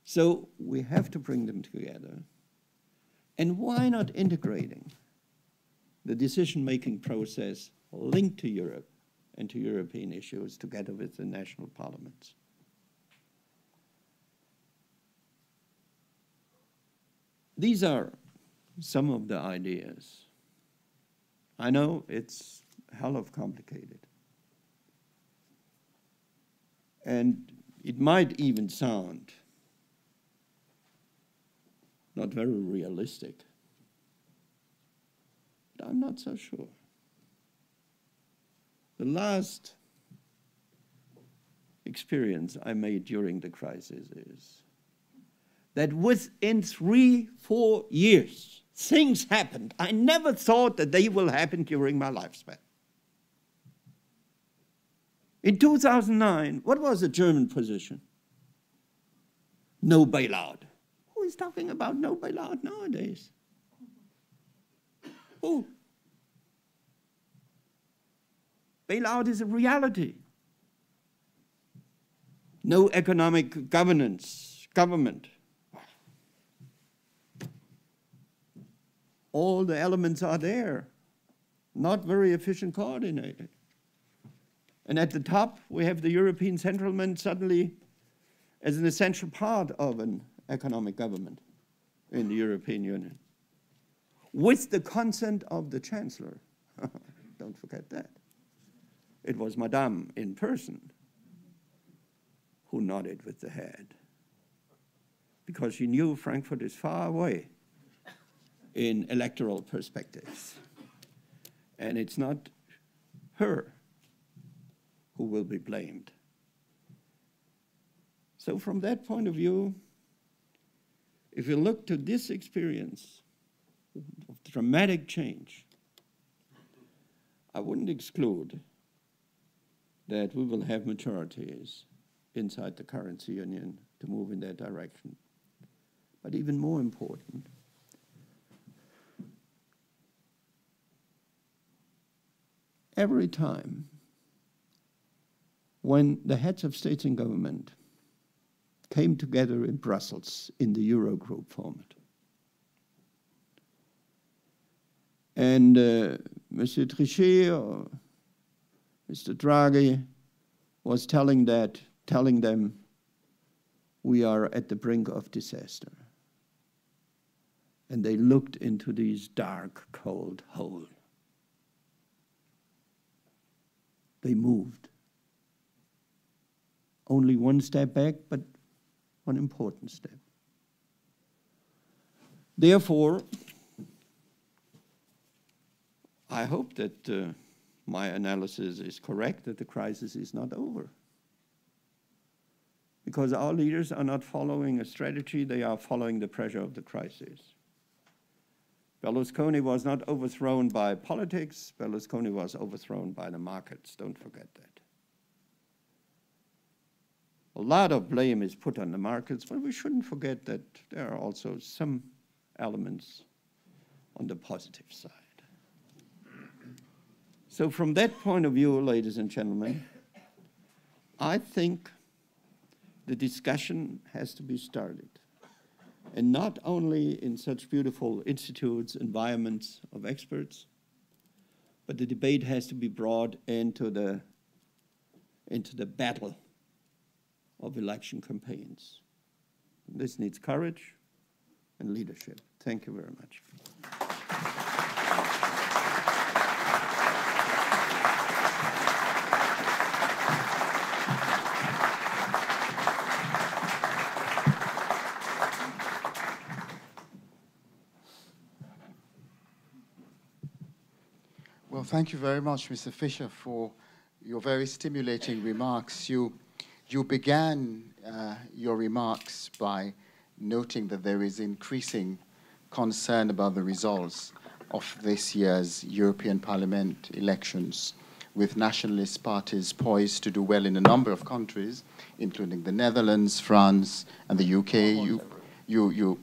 So we have to bring them together. And why not integrating the decision-making process linked to Europe and to European issues together with the national parliaments? These are some of the ideas. I know it's hell of complicated. And it might even sound not very realistic, but I'm not so sure. The last experience I made during the crisis is that within 3-4 years, things happened. I never thought that they will happen during my lifespan. In 2009, what was the German position? No bailout. Who is talking about no bailout nowadays? Who? Bailout is a reality. No economic government. All the elements are there, not very efficient coordinated. And at the top, we have the European Central Bank suddenly as an essential part of an economic government in the European Union, with the consent of the Chancellor. Don't forget that. It was Madame in person who nodded with the head, because she knew Frankfurt is far away in electoral perspectives. And it's not her who will be blamed. So from that point of view, if you look to this experience of dramatic change, I wouldn't exclude that we will have majorities inside the currency union to move in that direction. But even more important, every time when the heads of states and government came together in Brussels in the Eurogroup format, and Monsieur Trichet or Mr. Draghi was telling them, we are at the brink of disaster. And they looked into these dark, cold holes. They moved. Only one step back, but one important step. Therefore, I hope that my analysis is correct, that the crisis is not over. Because our leaders are not following a strategy, they are following the pressure of the crisis. Berlusconi was not overthrown by politics, Berlusconi was overthrown by the markets, don't forget that. A lot of blame is put on the markets, but we shouldn't forget that there are also some elements on the positive side. So from that point of view, ladies and gentlemen, I think the discussion has to be started. And not only in such beautiful institutes, environments of experts, but the debate has to be brought into the battle of election campaigns. This needs courage, and leadership. Thank you very much. Well, thank you very much, Mr. Fischer, for your very stimulating remarks. You began your remarks by noting that there is increasing concern about the results of this year's European Parliament elections, with nationalist parties poised to do well in a number of countries, including the Netherlands, France, and the UK. You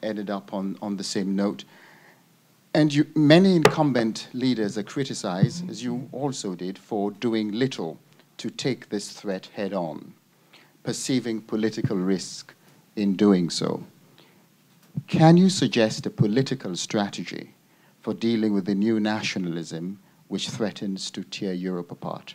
ended up on the same note. And many incumbent leaders are criticized, as you also did, for doing little to take this threat head on, perceiving political risk in doing so. Can you suggest a political strategy for dealing with the new nationalism which threatens to tear Europe apart?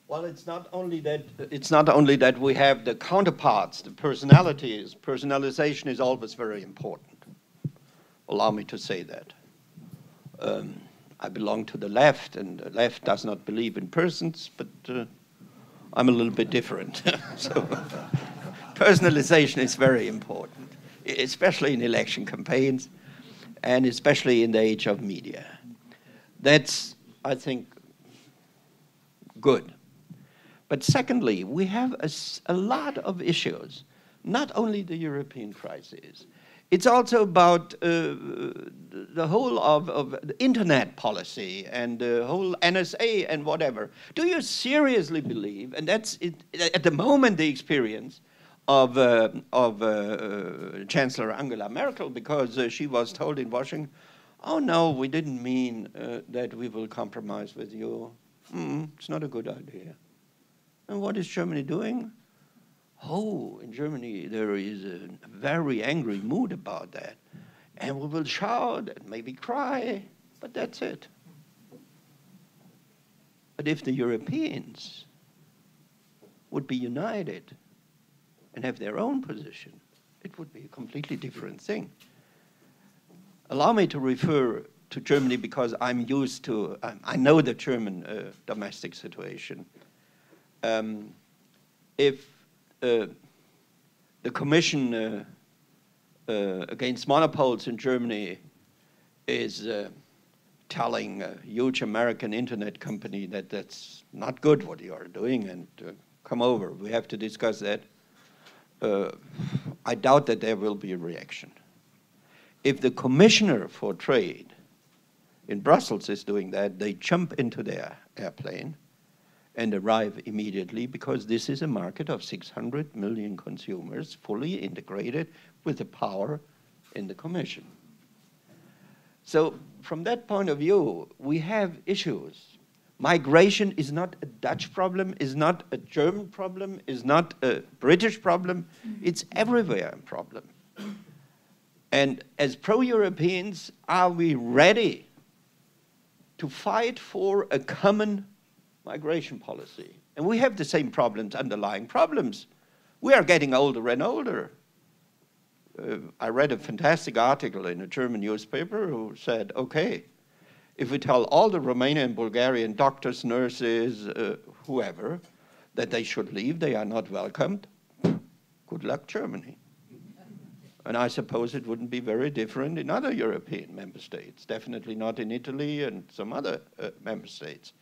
Well, it's not only that we have the counterparts, the personalities. Personalization is always very important. Allow me to say that. I belong to the left, and the left does not believe in persons, but I'm a little bit different. So personalization is very important, especially in election campaigns, and especially in the age of media. That's, I think, good. But secondly, we have a lot of issues, not only the European crisis. It's also about the whole of the internet policy and the whole NSA and whatever. Do you seriously believe, and that's at the moment the experience of Chancellor Angela Merkel, because she was told in Washington, oh no, we didn't mean that we will compromise with you. It's not a good idea. And what is Germany doing? Oh, in Germany, there is a very angry mood about that. And we will shout and maybe cry, but that's it. But if the Europeans would be united and have their own position, it would be a completely different thing. Allow me to refer to Germany because I'm used to, I know the German domestic situation. If the Commission against monopols in Germany is telling a huge American internet company that that's not good what you are doing and come over, we have to discuss that, I doubt that there will be a reaction. If the Commissioner for Trade in Brussels is doing that, they jump into their airplane and arrive immediately, because this is a market of 600 million consumers fully integrated with the power in the Commission. So from that point of view, we have issues. Migration is not a Dutch problem, is not a German problem, is not a British problem. It's everywhere a problem. And as pro-Europeans, are we ready to fight for a common migration policy? And we have the same problems, underlying problems. We are getting older and older. I read a fantastic article in a German newspaper who said, okay, if we tell all the Romanian and Bulgarian doctors, nurses, whoever, that they should leave, they are not welcomed, good luck, Germany. And I suppose it wouldn't be very different in other European member states, definitely not in Italy and some other member states.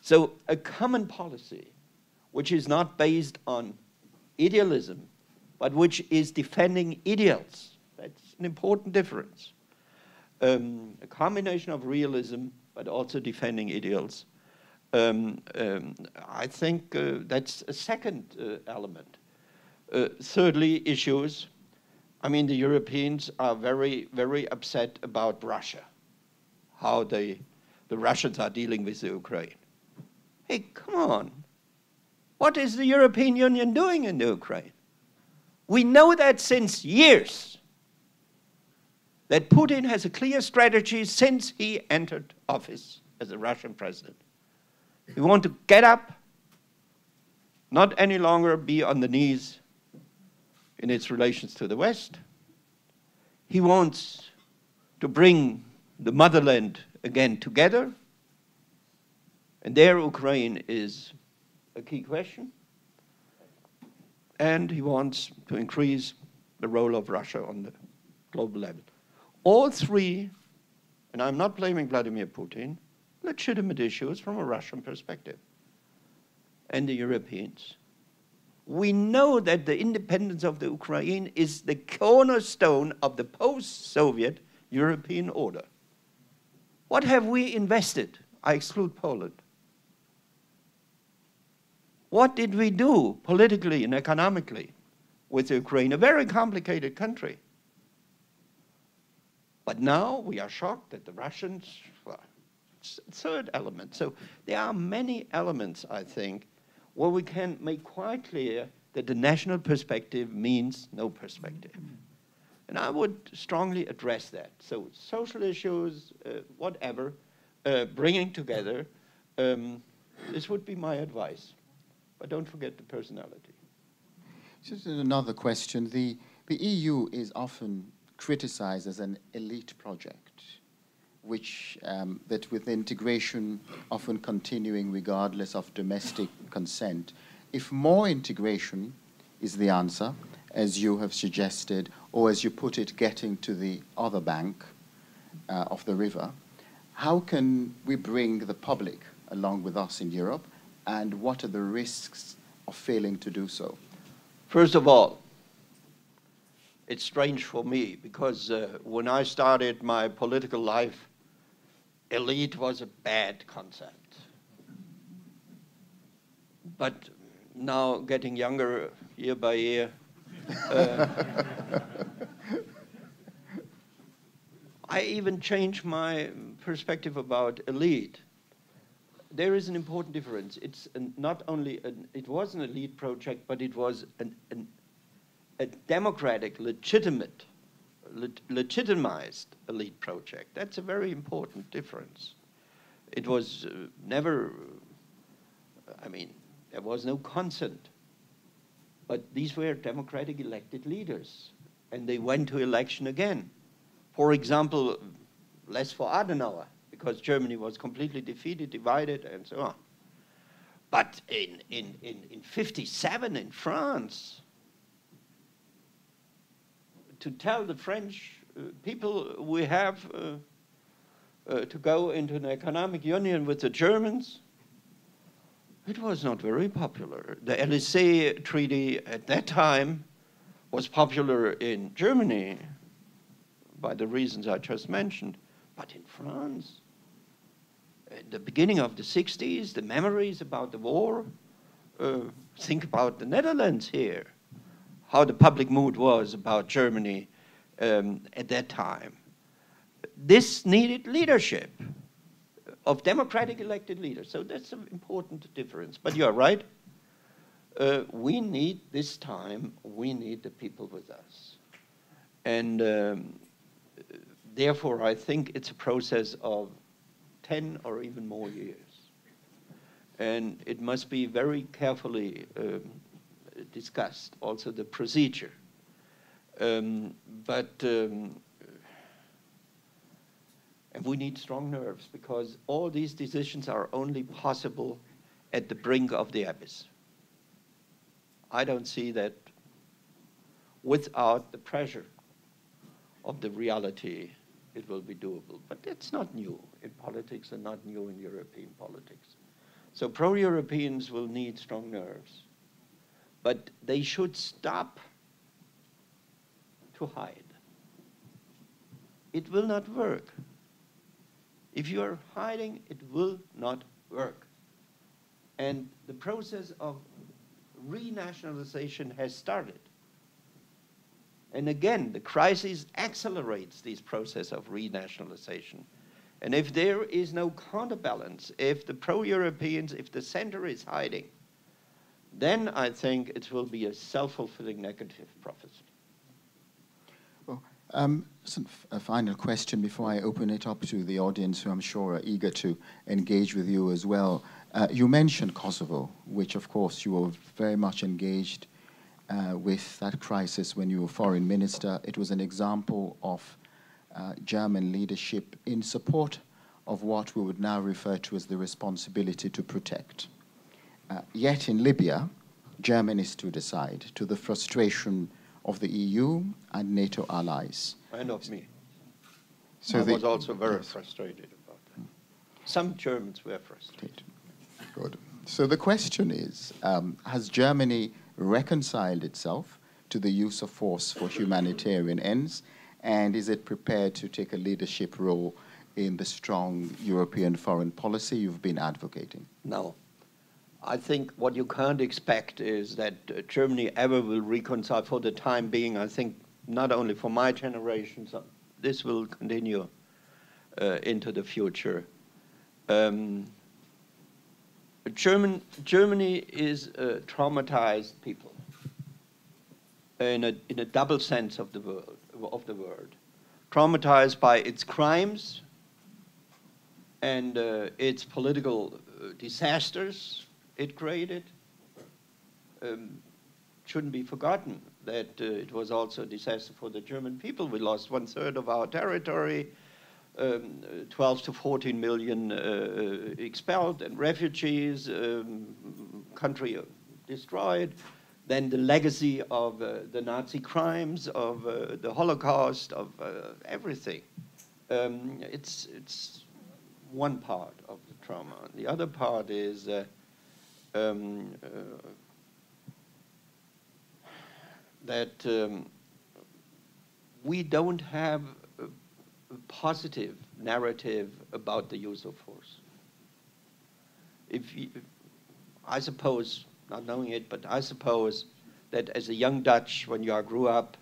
So a common policy, which is not based on idealism, but which is defending ideals. That's an important difference. A combination of realism, but also defending ideals. I think that's a second element. Thirdly, issues. I mean, the Europeans are very, very upset about Russia, how the Russians are dealing with the Ukraine. Hey, come on. What is the European Union doing in the Ukraine? We know that since years, that Putin has a clear strategy since he entered office as a Russian president. We want to get up, not any longer be on the knees in its relations to the West. He wants to bring the motherland again together. And there Ukraine is a key question. And he wants to increase the role of Russia on the global level. All three, and I'm not blaming Vladimir Putin, legitimate issues from a Russian perspective. And the Europeans. We know that the independence of the Ukraine is the cornerstone of the post-Soviet European order. What have we invested? I exclude Poland. What did we do politically and economically with Ukraine? A very complicated country. But now we are shocked that the Russians, well, third element. So there are many elements, I think, where we can make quite clear that the national perspective means no perspective. And I would strongly address that. So social issues, whatever, bringing together, this would be my advice. But don't forget the personality. Just another question. The EU is often criticized as an elite project, which that with integration often continuing regardless of domestic consent. If more integration is the answer, as you have suggested, or as you put it, getting to the other bank of the river, how can we bring the public along with us in Europe, and what are the risks of failing to do so? First of all, it's strange for me because when I started my political life, elite was a bad concept. But now, getting younger year by year, I even changed my perspective about elite. There is an important difference. It's not only it was an elite project, but it was a democratic, legitimized elite project. That's a very important difference. It was never, I mean, there was no consent. But these were democratic elected leaders, and they went to election again. For example, less for Adenauer, because Germany was completely defeated, divided, and so on. But in 57 in France, to tell the French people we have to go into an economic union with the Germans, it was not very popular. The Élysée Treaty at that time was popular in Germany by the reasons I just mentioned, but in France, at the beginning of the 60s, the memories about the war, think about the Netherlands here, how the public mood was about Germany at that time. This needed leadership of democratic elected leaders. So that's an important difference. But you're right. We need this time, we need the people with us. And therefore, I think it's a process of 10 or even more years. And it must be very carefully discussed, also the procedure. And we need strong nerves, because all these decisions are only possible at the brink of the abyss. I don't see that without the pressure of the reality it will be doable. But it's not new in politics and not new in European politics. So pro-Europeans will need strong nerves. But they should stop to hide. It will not work. If you are hiding, it will not work. And the process of renationalization has started. And again, the crisis accelerates this process of renationalization. And if there is no counterbalance, if the pro-Europeans, if the center is hiding, then I think it will be a self-fulfilling negative prophecy. Well, a final question before I open it up to the audience, who I'm sure are eager to engage with you as well. You mentioned Kosovo, which of course you were very much engaged with that crisis when you were foreign minister. It was an example of German leadership in support of what we would now refer to as the responsibility to protect. Yet in Libya, Germany stood aside to the frustration of the EU and NATO allies. And of me. So I was also very frustrated about that. Some Germans were frustrated. Good. So the question is, has Germany reconciled itself to the use of force for humanitarian ends, and is it prepared to take a leadership role in the strong European foreign policy you've been advocating? No. I think what you can't expect is that Germany ever will reconcile for the time being. I think not only for my generation, so this will continue into the future. Germany is a traumatized people in a double sense of the word. Traumatized by its crimes and its political disasters it created. Shouldn't be forgotten that it was also a disaster for the German people. We lost 1/3 of our territory, 12 to 14 million expelled and refugees, country destroyed. Then the legacy of the Nazi crimes, of the Holocaust, of everything. It's one part of the trauma. The other part is that we don't have a positive narrative about the use of force. I suppose, not knowing it, but I suppose that as a young Dutch, when you grew up,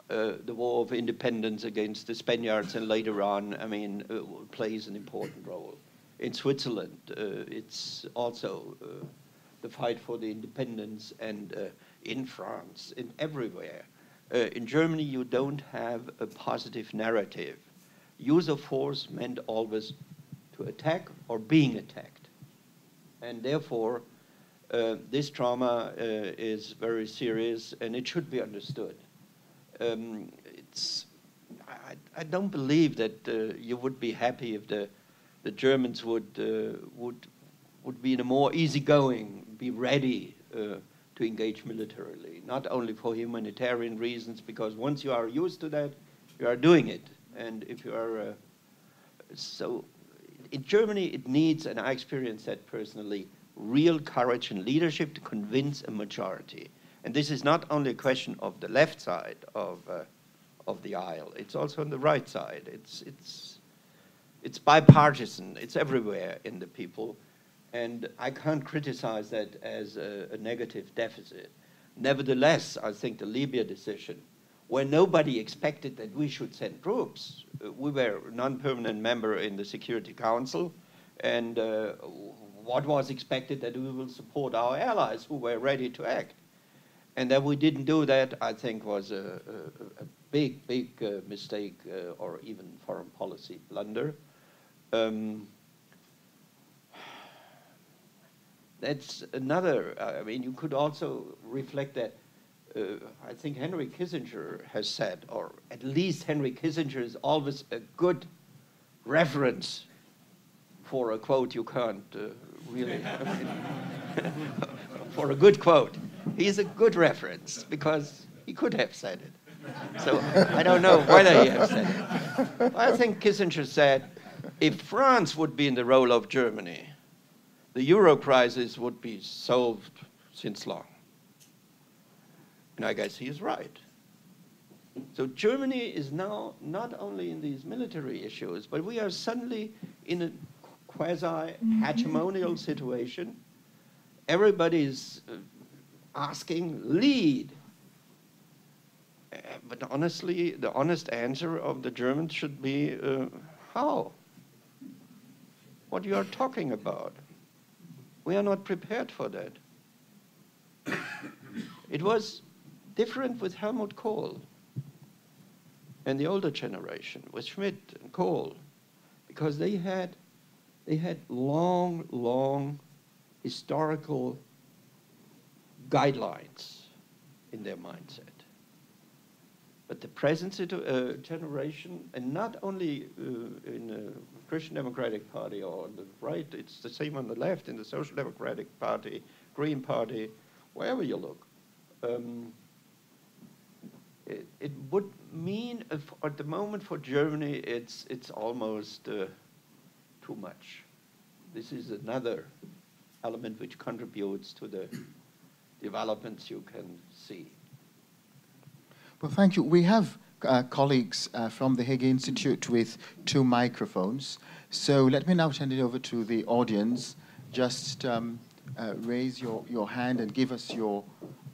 the War of Independence against the Spaniards and later on, I mean, plays an important role. In Switzerland, it's also the fight for the independence, and in France, in everywhere. In Germany, you don't have a positive narrative. Use of force meant always to attack or being attacked. And therefore, this trauma is very serious, and it should be understood. I don't believe that you would be happy if the Germans would be in a more easygoing, be ready to engage militarily, not only for humanitarian reasons, because once you are used to that, you are doing it. And if you are, so in Germany, it needs, and I experienced that personally, real courage and leadership to convince a majority. And this is not only a question of the left side of the aisle, it's also on the right side. It's bipartisan, it's everywhere in the people. And I can't criticize that as a negative deficit. Nevertheless, I think the Libya decision, where nobody expected that we should send troops, we were a non-permanent member in the Security Council, and what was expected that we will support our allies who were ready to act. And that we didn't do that, I think, was a big mistake or even foreign policy blunder. That's another, I mean, you could also reflect that, I think Henry Kissinger has said, or at least Henry Kissinger is always a good reference for a quote you can't really, for a good quote. He's a good reference because he could have said it. So I don't know whether he has said it. I think Kissinger said, if France would be in the role of Germany, the Euro crisis would be solved since long. And I guess he is right. So Germany is now not only in these military issues, but we are suddenly in a quasi-hegemonial situation. Everybody is asking, lead. But honestly, the honest answer of the Germans should be, how? What you are talking about? We are not prepared for that. It was different with Helmut Kohl and the older generation, with Schmidt and Kohl, because they had long historical guidelines in their mindset. But the present generation, and not only in the Christian Democratic Party or on the right, it's the same on the left, in the Social Democratic Party, Green Party, wherever you look. It would mean, at the moment for Germany, it's almost too much. This is another element which contributes to the developments you can see. Well, thank you. We have colleagues from the Hague Institute with 2 microphones. So let me now turn it over to the audience. Just raise your hand and give us your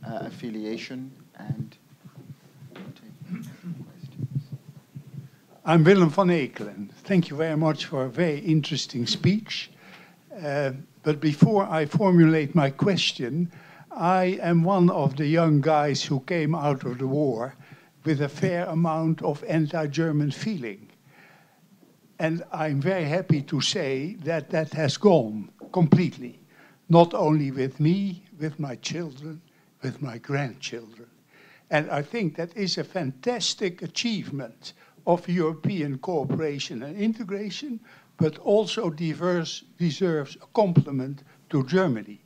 affiliation and take questions. I'm Willem van Ekelen. Thank you very much for a very interesting speech. But before I formulate my question, I am one of the young guys who came out of the war with a fair amount of anti-German feeling. And I'm very happy to say that that has gone completely. Not only with me, with my children, with my grandchildren. And I think that is a fantastic achievement of European cooperation and integration, but also deserves a compliment to Germany.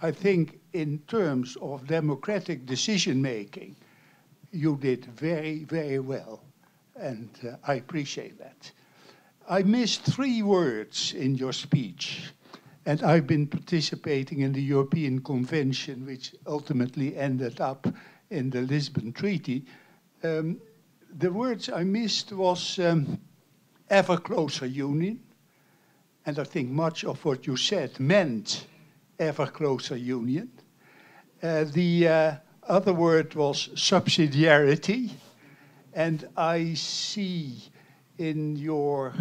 I think in terms of democratic decision-making, you did very, very well, and I appreciate that. I missed 3 words in your speech, and I've been participating in the European Convention, which ultimately ended up in the Lisbon Treaty. The words I missed was ever closer union, and I think much of what you said meant ever closer union. The other word was subsidiarity, and I see in your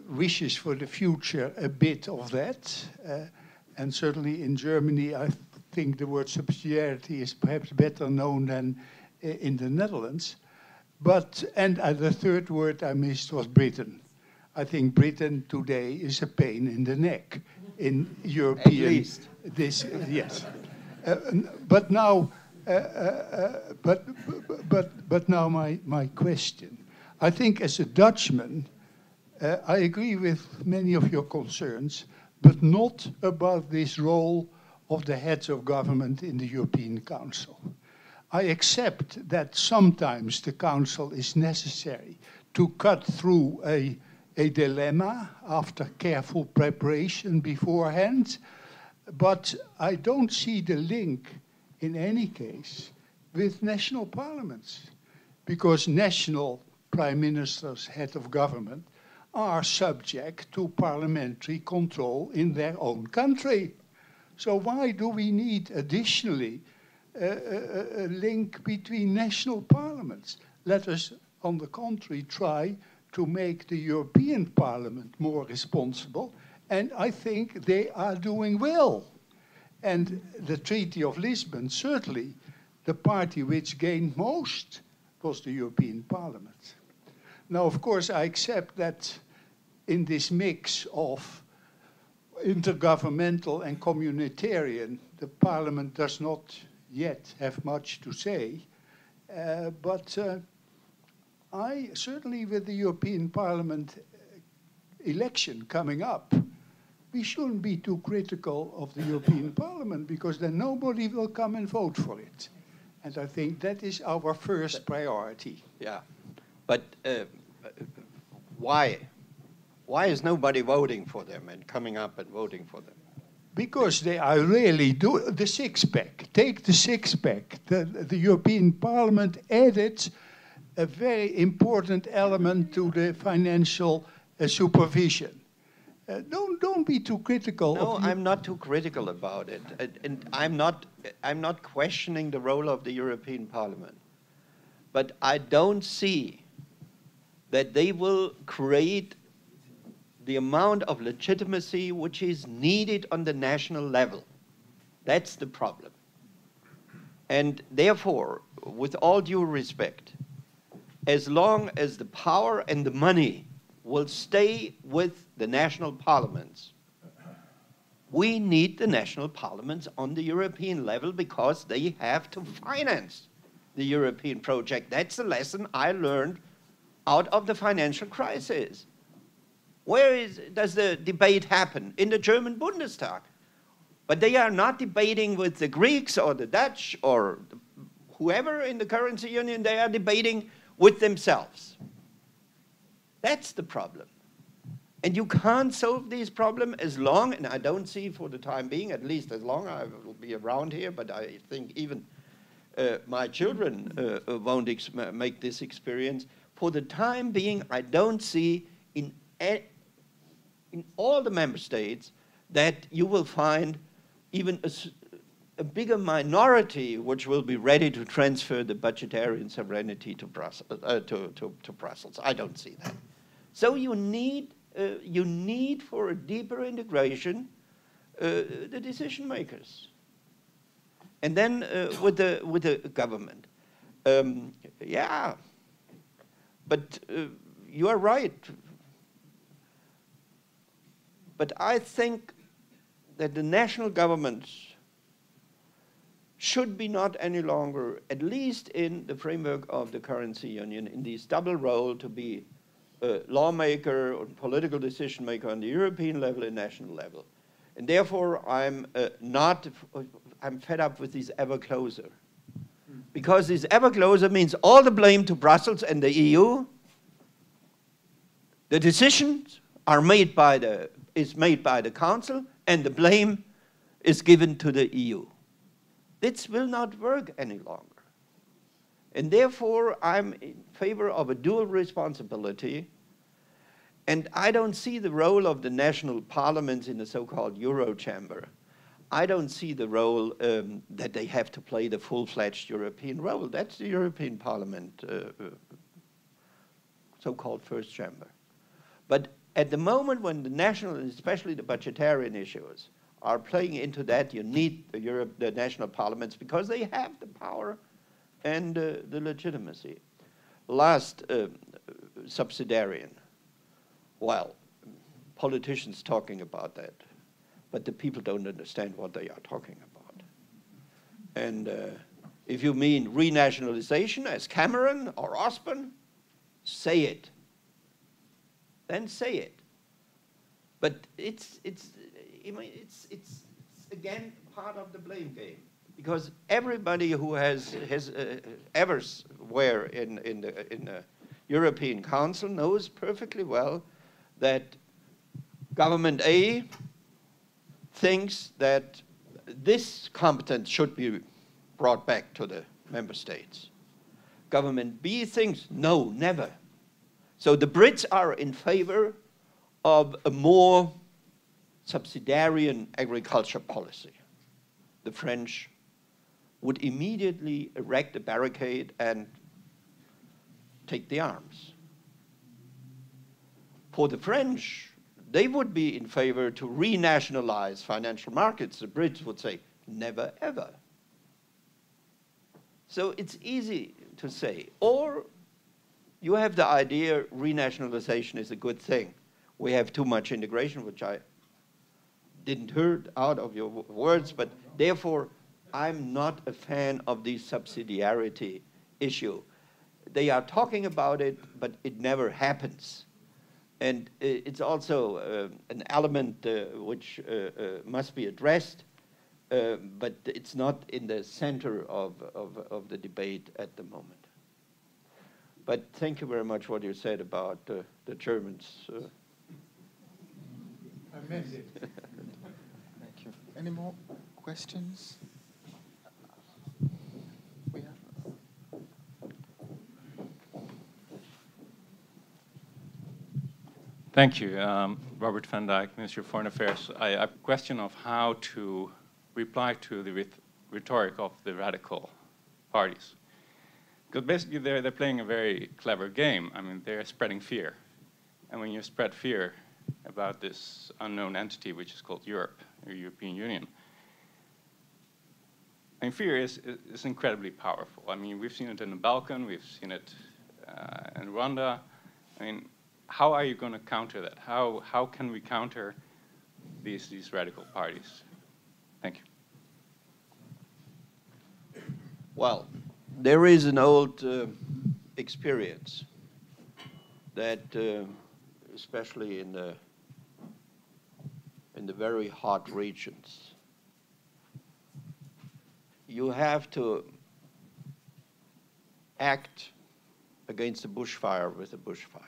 wishes for the future a bit of that. And certainly in Germany, I think the word subsidiarity is perhaps better known than in the Netherlands. And the third word I missed was Britain. I think Britain today is a pain in the neck in European. At least. Yes. But now my question. I think as a Dutchman, I agree with many of your concerns, but not about this role of the heads of government in the European Council. I accept that sometimes the Council is necessary to cut through a dilemma after careful preparation beforehand, but I don't see the link in any case with national parliaments, because national prime ministers, head of government, are subject to parliamentary control in their own country. So why do we need additionally a link between national parliaments? Let us, on the contrary, try to make the European Parliament more responsible, and I think they are doing well. And the Treaty of Lisbon, certainly, the party which gained most was the European Parliament. Now, of course, I accept that in this mix of intergovernmental and communitarian, the Parliament does not yet have much to say, but I certainly, with the European Parliament election coming up, we shouldn't be too critical of the European Parliament, because then nobody will come and vote for it. And I think that is our first priority. Yeah, but why? Why is nobody voting for them and coming up and voting for them? Because they are really doing the six-pack. Take the six-pack. The European Parliament added a very important element to the financial supervision. Don't be too critical. No, I'm not too critical about it, and I'm not questioning the role of the European Parliament. But I don't see that they will create the amount of legitimacy which is needed on the national level. That's the problem. And therefore, with all due respect, as long as the power and the money will stay with the national parliaments, We need the national parliaments on the European level because they have to finance the European project. That's the lesson I learned out of the financial crisis. Where does the debate happen? In the German Bundestag. But they are not debating with the Greeks or the Dutch or whoever in the currency union. They are debating with themselves. That's the problem. And you can't solve this problem as long, and I don't see for the time being, at least as long I will be around here, but I think even my children won't make this experience. For the time being, I don't see in all the member states that you will find even a bigger minority which will be ready to transfer the budgetary sovereignty to Brussels. I don't see that. So you need for a deeper integration the decision makers. And then with the government. Yeah, but you are right. But I think that the national governments should be not any longer, at least in the framework of the currency union, in this double role to be a lawmaker or political decision maker on the European level and national level. And therefore, I'm fed up with this ever closer. Because this ever closer means all the blame to Brussels and the EU. The decisions are made by the Council, and the blame is given to the EU. This will not work any longer. And therefore, I'm in favor of a dual responsibility. And I don't see the role of the national parliaments in the so-called Euro chamber. I don't see the role that they have to play the full-fledged European role. That's the European Parliament, so-called first chamber. But at the moment when the national, and especially the budgetarian issues, are playing into that, you need the national parliaments because they have the power and the legitimacy. Last, subsidiarian. Well, politicians talking about that, but the people don't understand what they are talking about. And if you mean renationalization as Cameron or Osborne, say it. Then say it. But it's again part of the blame game, because everybody who has ever were in the European Council knows perfectly well that government A thinks that this competence should be brought back to the member states. Government B thinks, no, never. So the Brits are in favor of a more subsidiarian agriculture policy. The French would immediately erect a barricade and take the arms. For the French, they would be in favor to renationalize financial markets. The Brits would say, never, ever. So it's easy to say. Or you have the idea renationalization is a good thing. We have too much integration, which I didn't hear out of your words, but therefore I'm not a fan of the subsidiarity issue. They are talking about it, but it never happens. And it's also an element which must be addressed, but it's not in the center of the debate at the moment. But thank you very much for what you said about the Germans. I meant it. Thank you. Any more questions? We have. Thank you. Robert van Dijk, Minister of Foreign Affairs. I have a question of how to reply to the rhetoric of the radical parties. Because basically they're playing a very clever game. I mean, they're spreading fear. And when you spread fear about this unknown entity, which is called Europe, or European Union, I mean, fear is incredibly powerful. I mean, we've seen it in the Balkan, we've seen it in Rwanda. I mean, how are you going to counter that? How can we counter these radical parties? Thank you. Well, there is an old experience that, especially in the very hot regions, you have to act against a bushfire with a bushfire.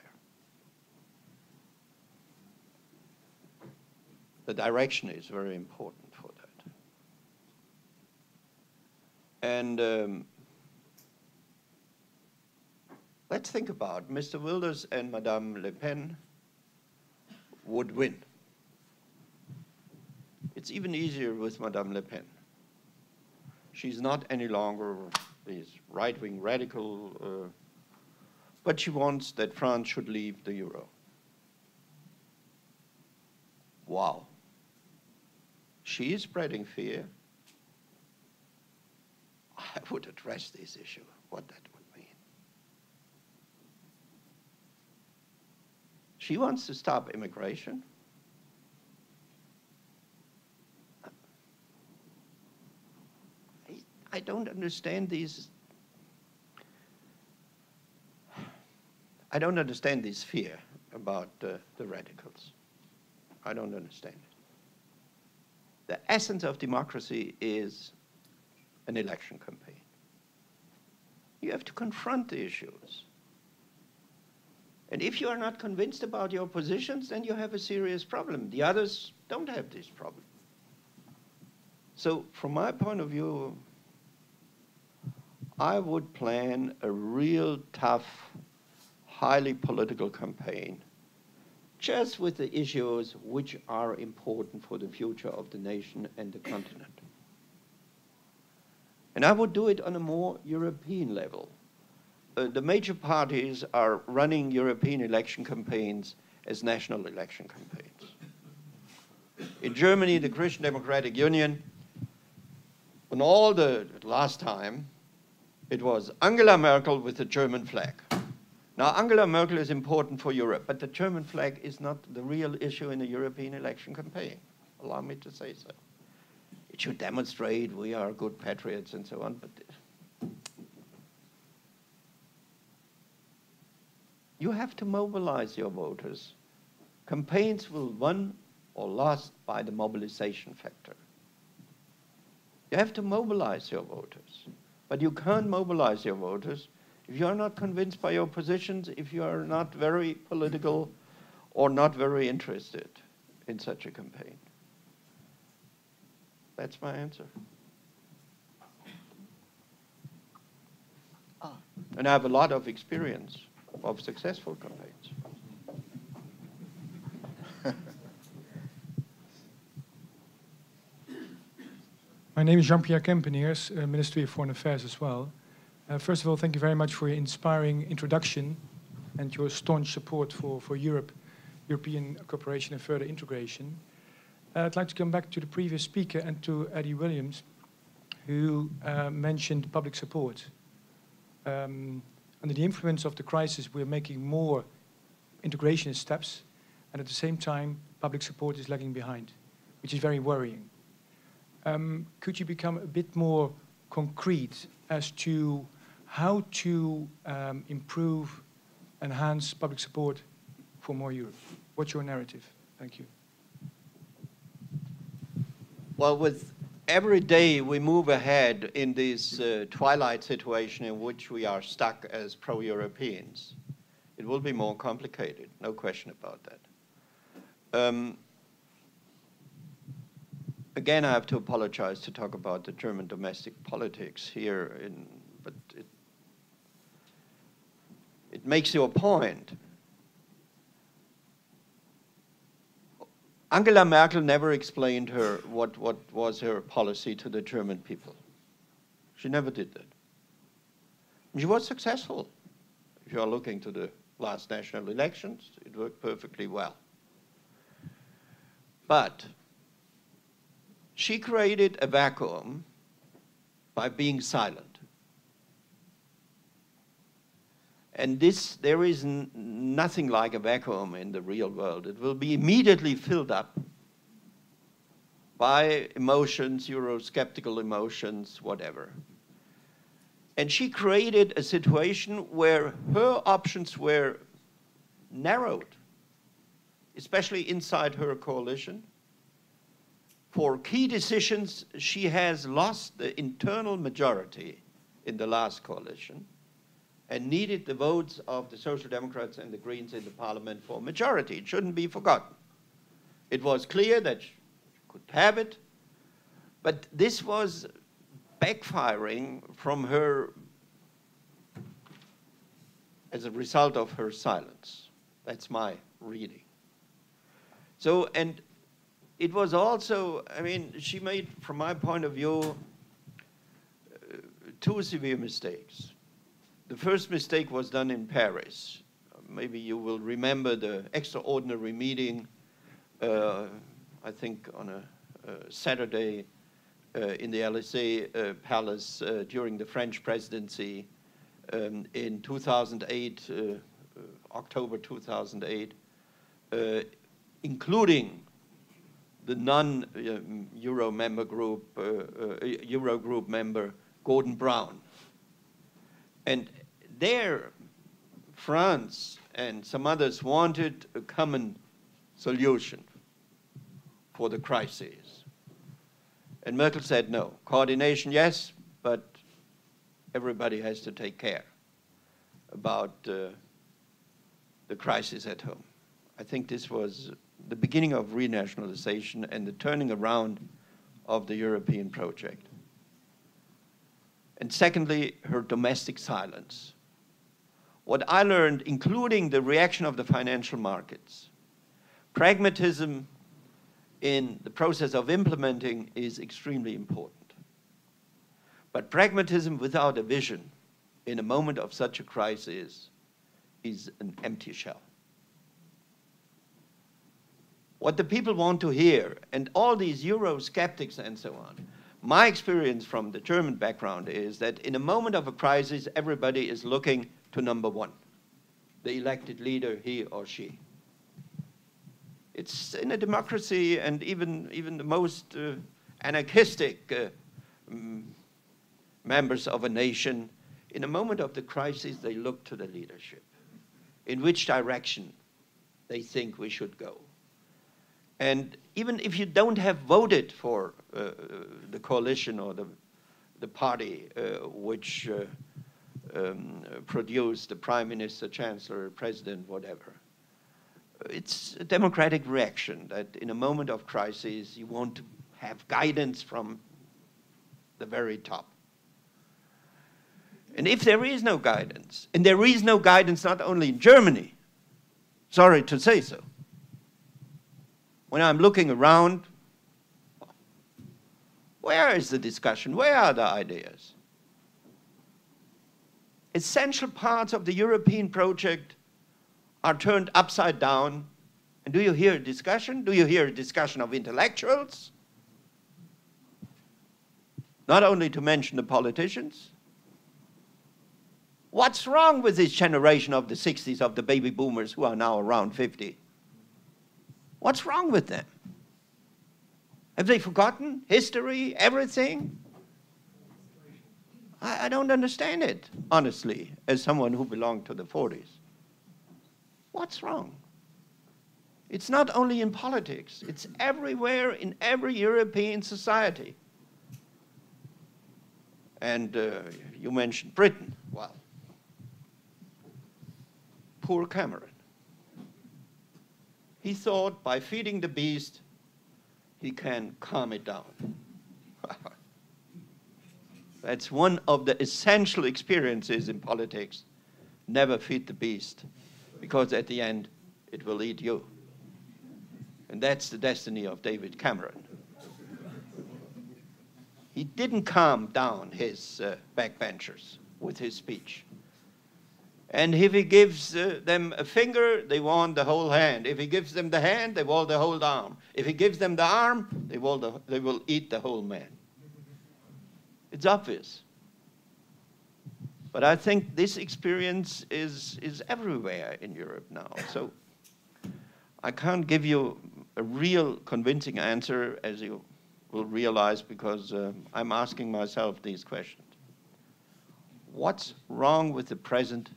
The direction is very important for that. And let's think about Mr. Wilders and Madame Le Pen would win. It's even easier with Madame Le Pen. She's not any longer this right-wing radical, but she wants that France should leave the euro. Wow. She is spreading fear. I would address this issue, what that would mean. She wants to stop immigration. I don't understand these. I don't understand this fear about the radicals. I don't understand it. The essence of democracy is an election campaign. You have to confront the issues. And if you are not convinced about your positions, then you have a serious problem. The others don't have this problem. So from my point of view, I would plan a real tough, highly political campaign, just with the issues which are important for the future of the nation and the continent. And I would do it on a more European level. The major parties are running European election campaigns as national election campaigns. In Germany, the Christian Democratic Union, on all the last time, it was Angela Merkel with the German flag. Now, Angela Merkel is important for Europe, but the German flag is not the real issue in a European election campaign. Allow me to say so. It should demonstrate we are good patriots and so on, but you have to mobilize your voters. Campaigns will win or lost by the mobilization factor. You have to mobilize your voters. But you can't mobilize your voters if you are not convinced by your positions, if you are not very political or not very interested in such a campaign. That's my answer. And I have a lot of experience of successful campaigns. My name is Jean-Pierre Kempeneers, Ministry of Foreign Affairs as well. First of all, thank you very much for your inspiring introduction and your staunch support for Europe, European cooperation and further integration. I'd like to come back to the previous speaker and to Eddie Williams, who mentioned public support. Under the influence of the crisis, we're making more integration steps, and at the same time, public support is lagging behind, which is very worrying. Could you become a bit more concrete as to how to improve, enhance public support for more Europe? What's your narrative? Thank you. Well, with every day we move ahead in this twilight situation in which we are stuck as pro-Europeans, it will be more complicated, no question about that. Again, I have to apologize to talk about the German domestic politics here, but it makes your point. Angela Merkel never explained what was her policy to the German people. She never did that. She was successful. If you are looking to the last national elections, it worked perfectly well. But she created a vacuum by being silent. And there is nothing like a vacuum in the real world. It will be immediately filled up by emotions, Eurosceptical emotions, whatever. And she created a situation where her options were narrowed, especially inside her coalition. For key decisions, she has lost the internal majority in the last coalition and needed the votes of the Social Democrats and the Greens in the parliament for majority. It shouldn't be forgotten. It was clear that she could have it, but this was backfiring from her as a result of her silence. That's my reading. So, and it was also, I mean, she made, from my point of view, two severe mistakes. The first mistake was done in Paris. Maybe you will remember the extraordinary meeting, I think on a Saturday in the Élysée Palace during the French presidency in 2008, October 2008, including the non-Euro member group, Eurogroup member Gordon Brown. And there, France and some others wanted a common solution for the crisis. And Merkel said no. Coordination, yes, but everybody has to take care about the crisis at home. I think this was the beginning of renationalization and the turning around of the European project. And secondly, her domestic silence. What I learned, including the reaction of the financial markets, pragmatism in the process of implementing is extremely important. But pragmatism without a vision in a moment of such a crisis is an empty shell. What the people want to hear, and all these Eurosceptics and so on, my experience from the German background is that in a moment of a crisis, everybody is looking to number one, the elected leader, he or she. It's in a democracy, and even the most anarchistic members of a nation, in a moment of the crisis, they look to the leadership, in which direction they think we should go. And even if you don't have voted for the coalition or the party which produced the prime minister, chancellor, president, whatever, it's a democratic reaction that in a moment of crisis you want to have guidance from the very top. And if there is no guidance, and there is no guidance not only in Germany, sorry to say so, when I'm looking around, where is the discussion? Where are the ideas? Essential parts of the European project are turned upside down. And do you hear a discussion? Do you hear a discussion of intellectuals? Not only to mention the politicians. What's wrong with this generation of the 60s, of the baby boomers who are now around 50? What's wrong with them? Have they forgotten history, everything? I don't understand it, honestly, as someone who belonged to the 40s. What's wrong? It's not only in politics, it's everywhere in every European society. And you mentioned Britain. Well, poor Cameron. He thought by feeding the beast, he can calm it down. That's one of the essential experiences in politics. Never feed the beast, because at the end, it will eat you. And that's the destiny of David Cameron. He didn't calm down his backbenchers with his speech. And if he gives them a finger, they want the whole hand. If he gives them the hand, they want the whole arm. If he gives them the arm, they will eat the whole man. It's obvious. But I think this experience is everywhere in Europe now. So I can't give you a real convincing answer, as you will realize, because I'm asking myself these questions. What's wrong with the present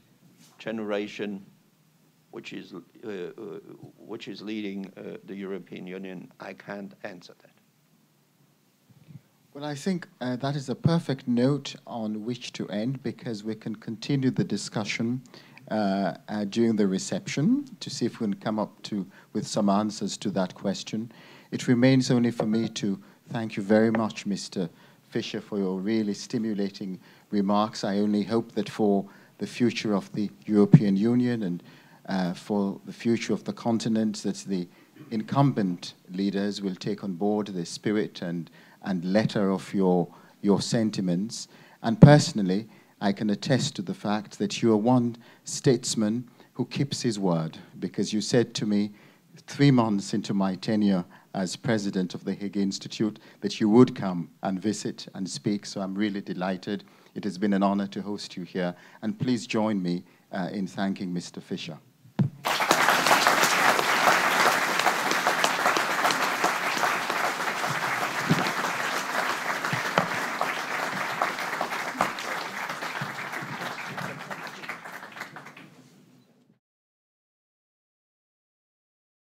generation which is leading the European Union? I can't answer that. Well, I think that is a perfect note on which to end, because we can continue the discussion during the reception to see if we can come up with some answers to that question. It remains only for me to thank you very much, Mr. Fischer, for your really stimulating remarks. I only hope that for the future of the European Union and for the future of the continent, that the incumbent leaders will take on board the spirit and letter of your sentiments. And personally, I can attest to the fact that you are one statesman who keeps his word, because you said to me 3 months into my tenure as president of the Hague Institute that you would come and visit and speak, so I'm really delighted. It has been an honor to host you here, and please join me in thanking Mr. Fischer.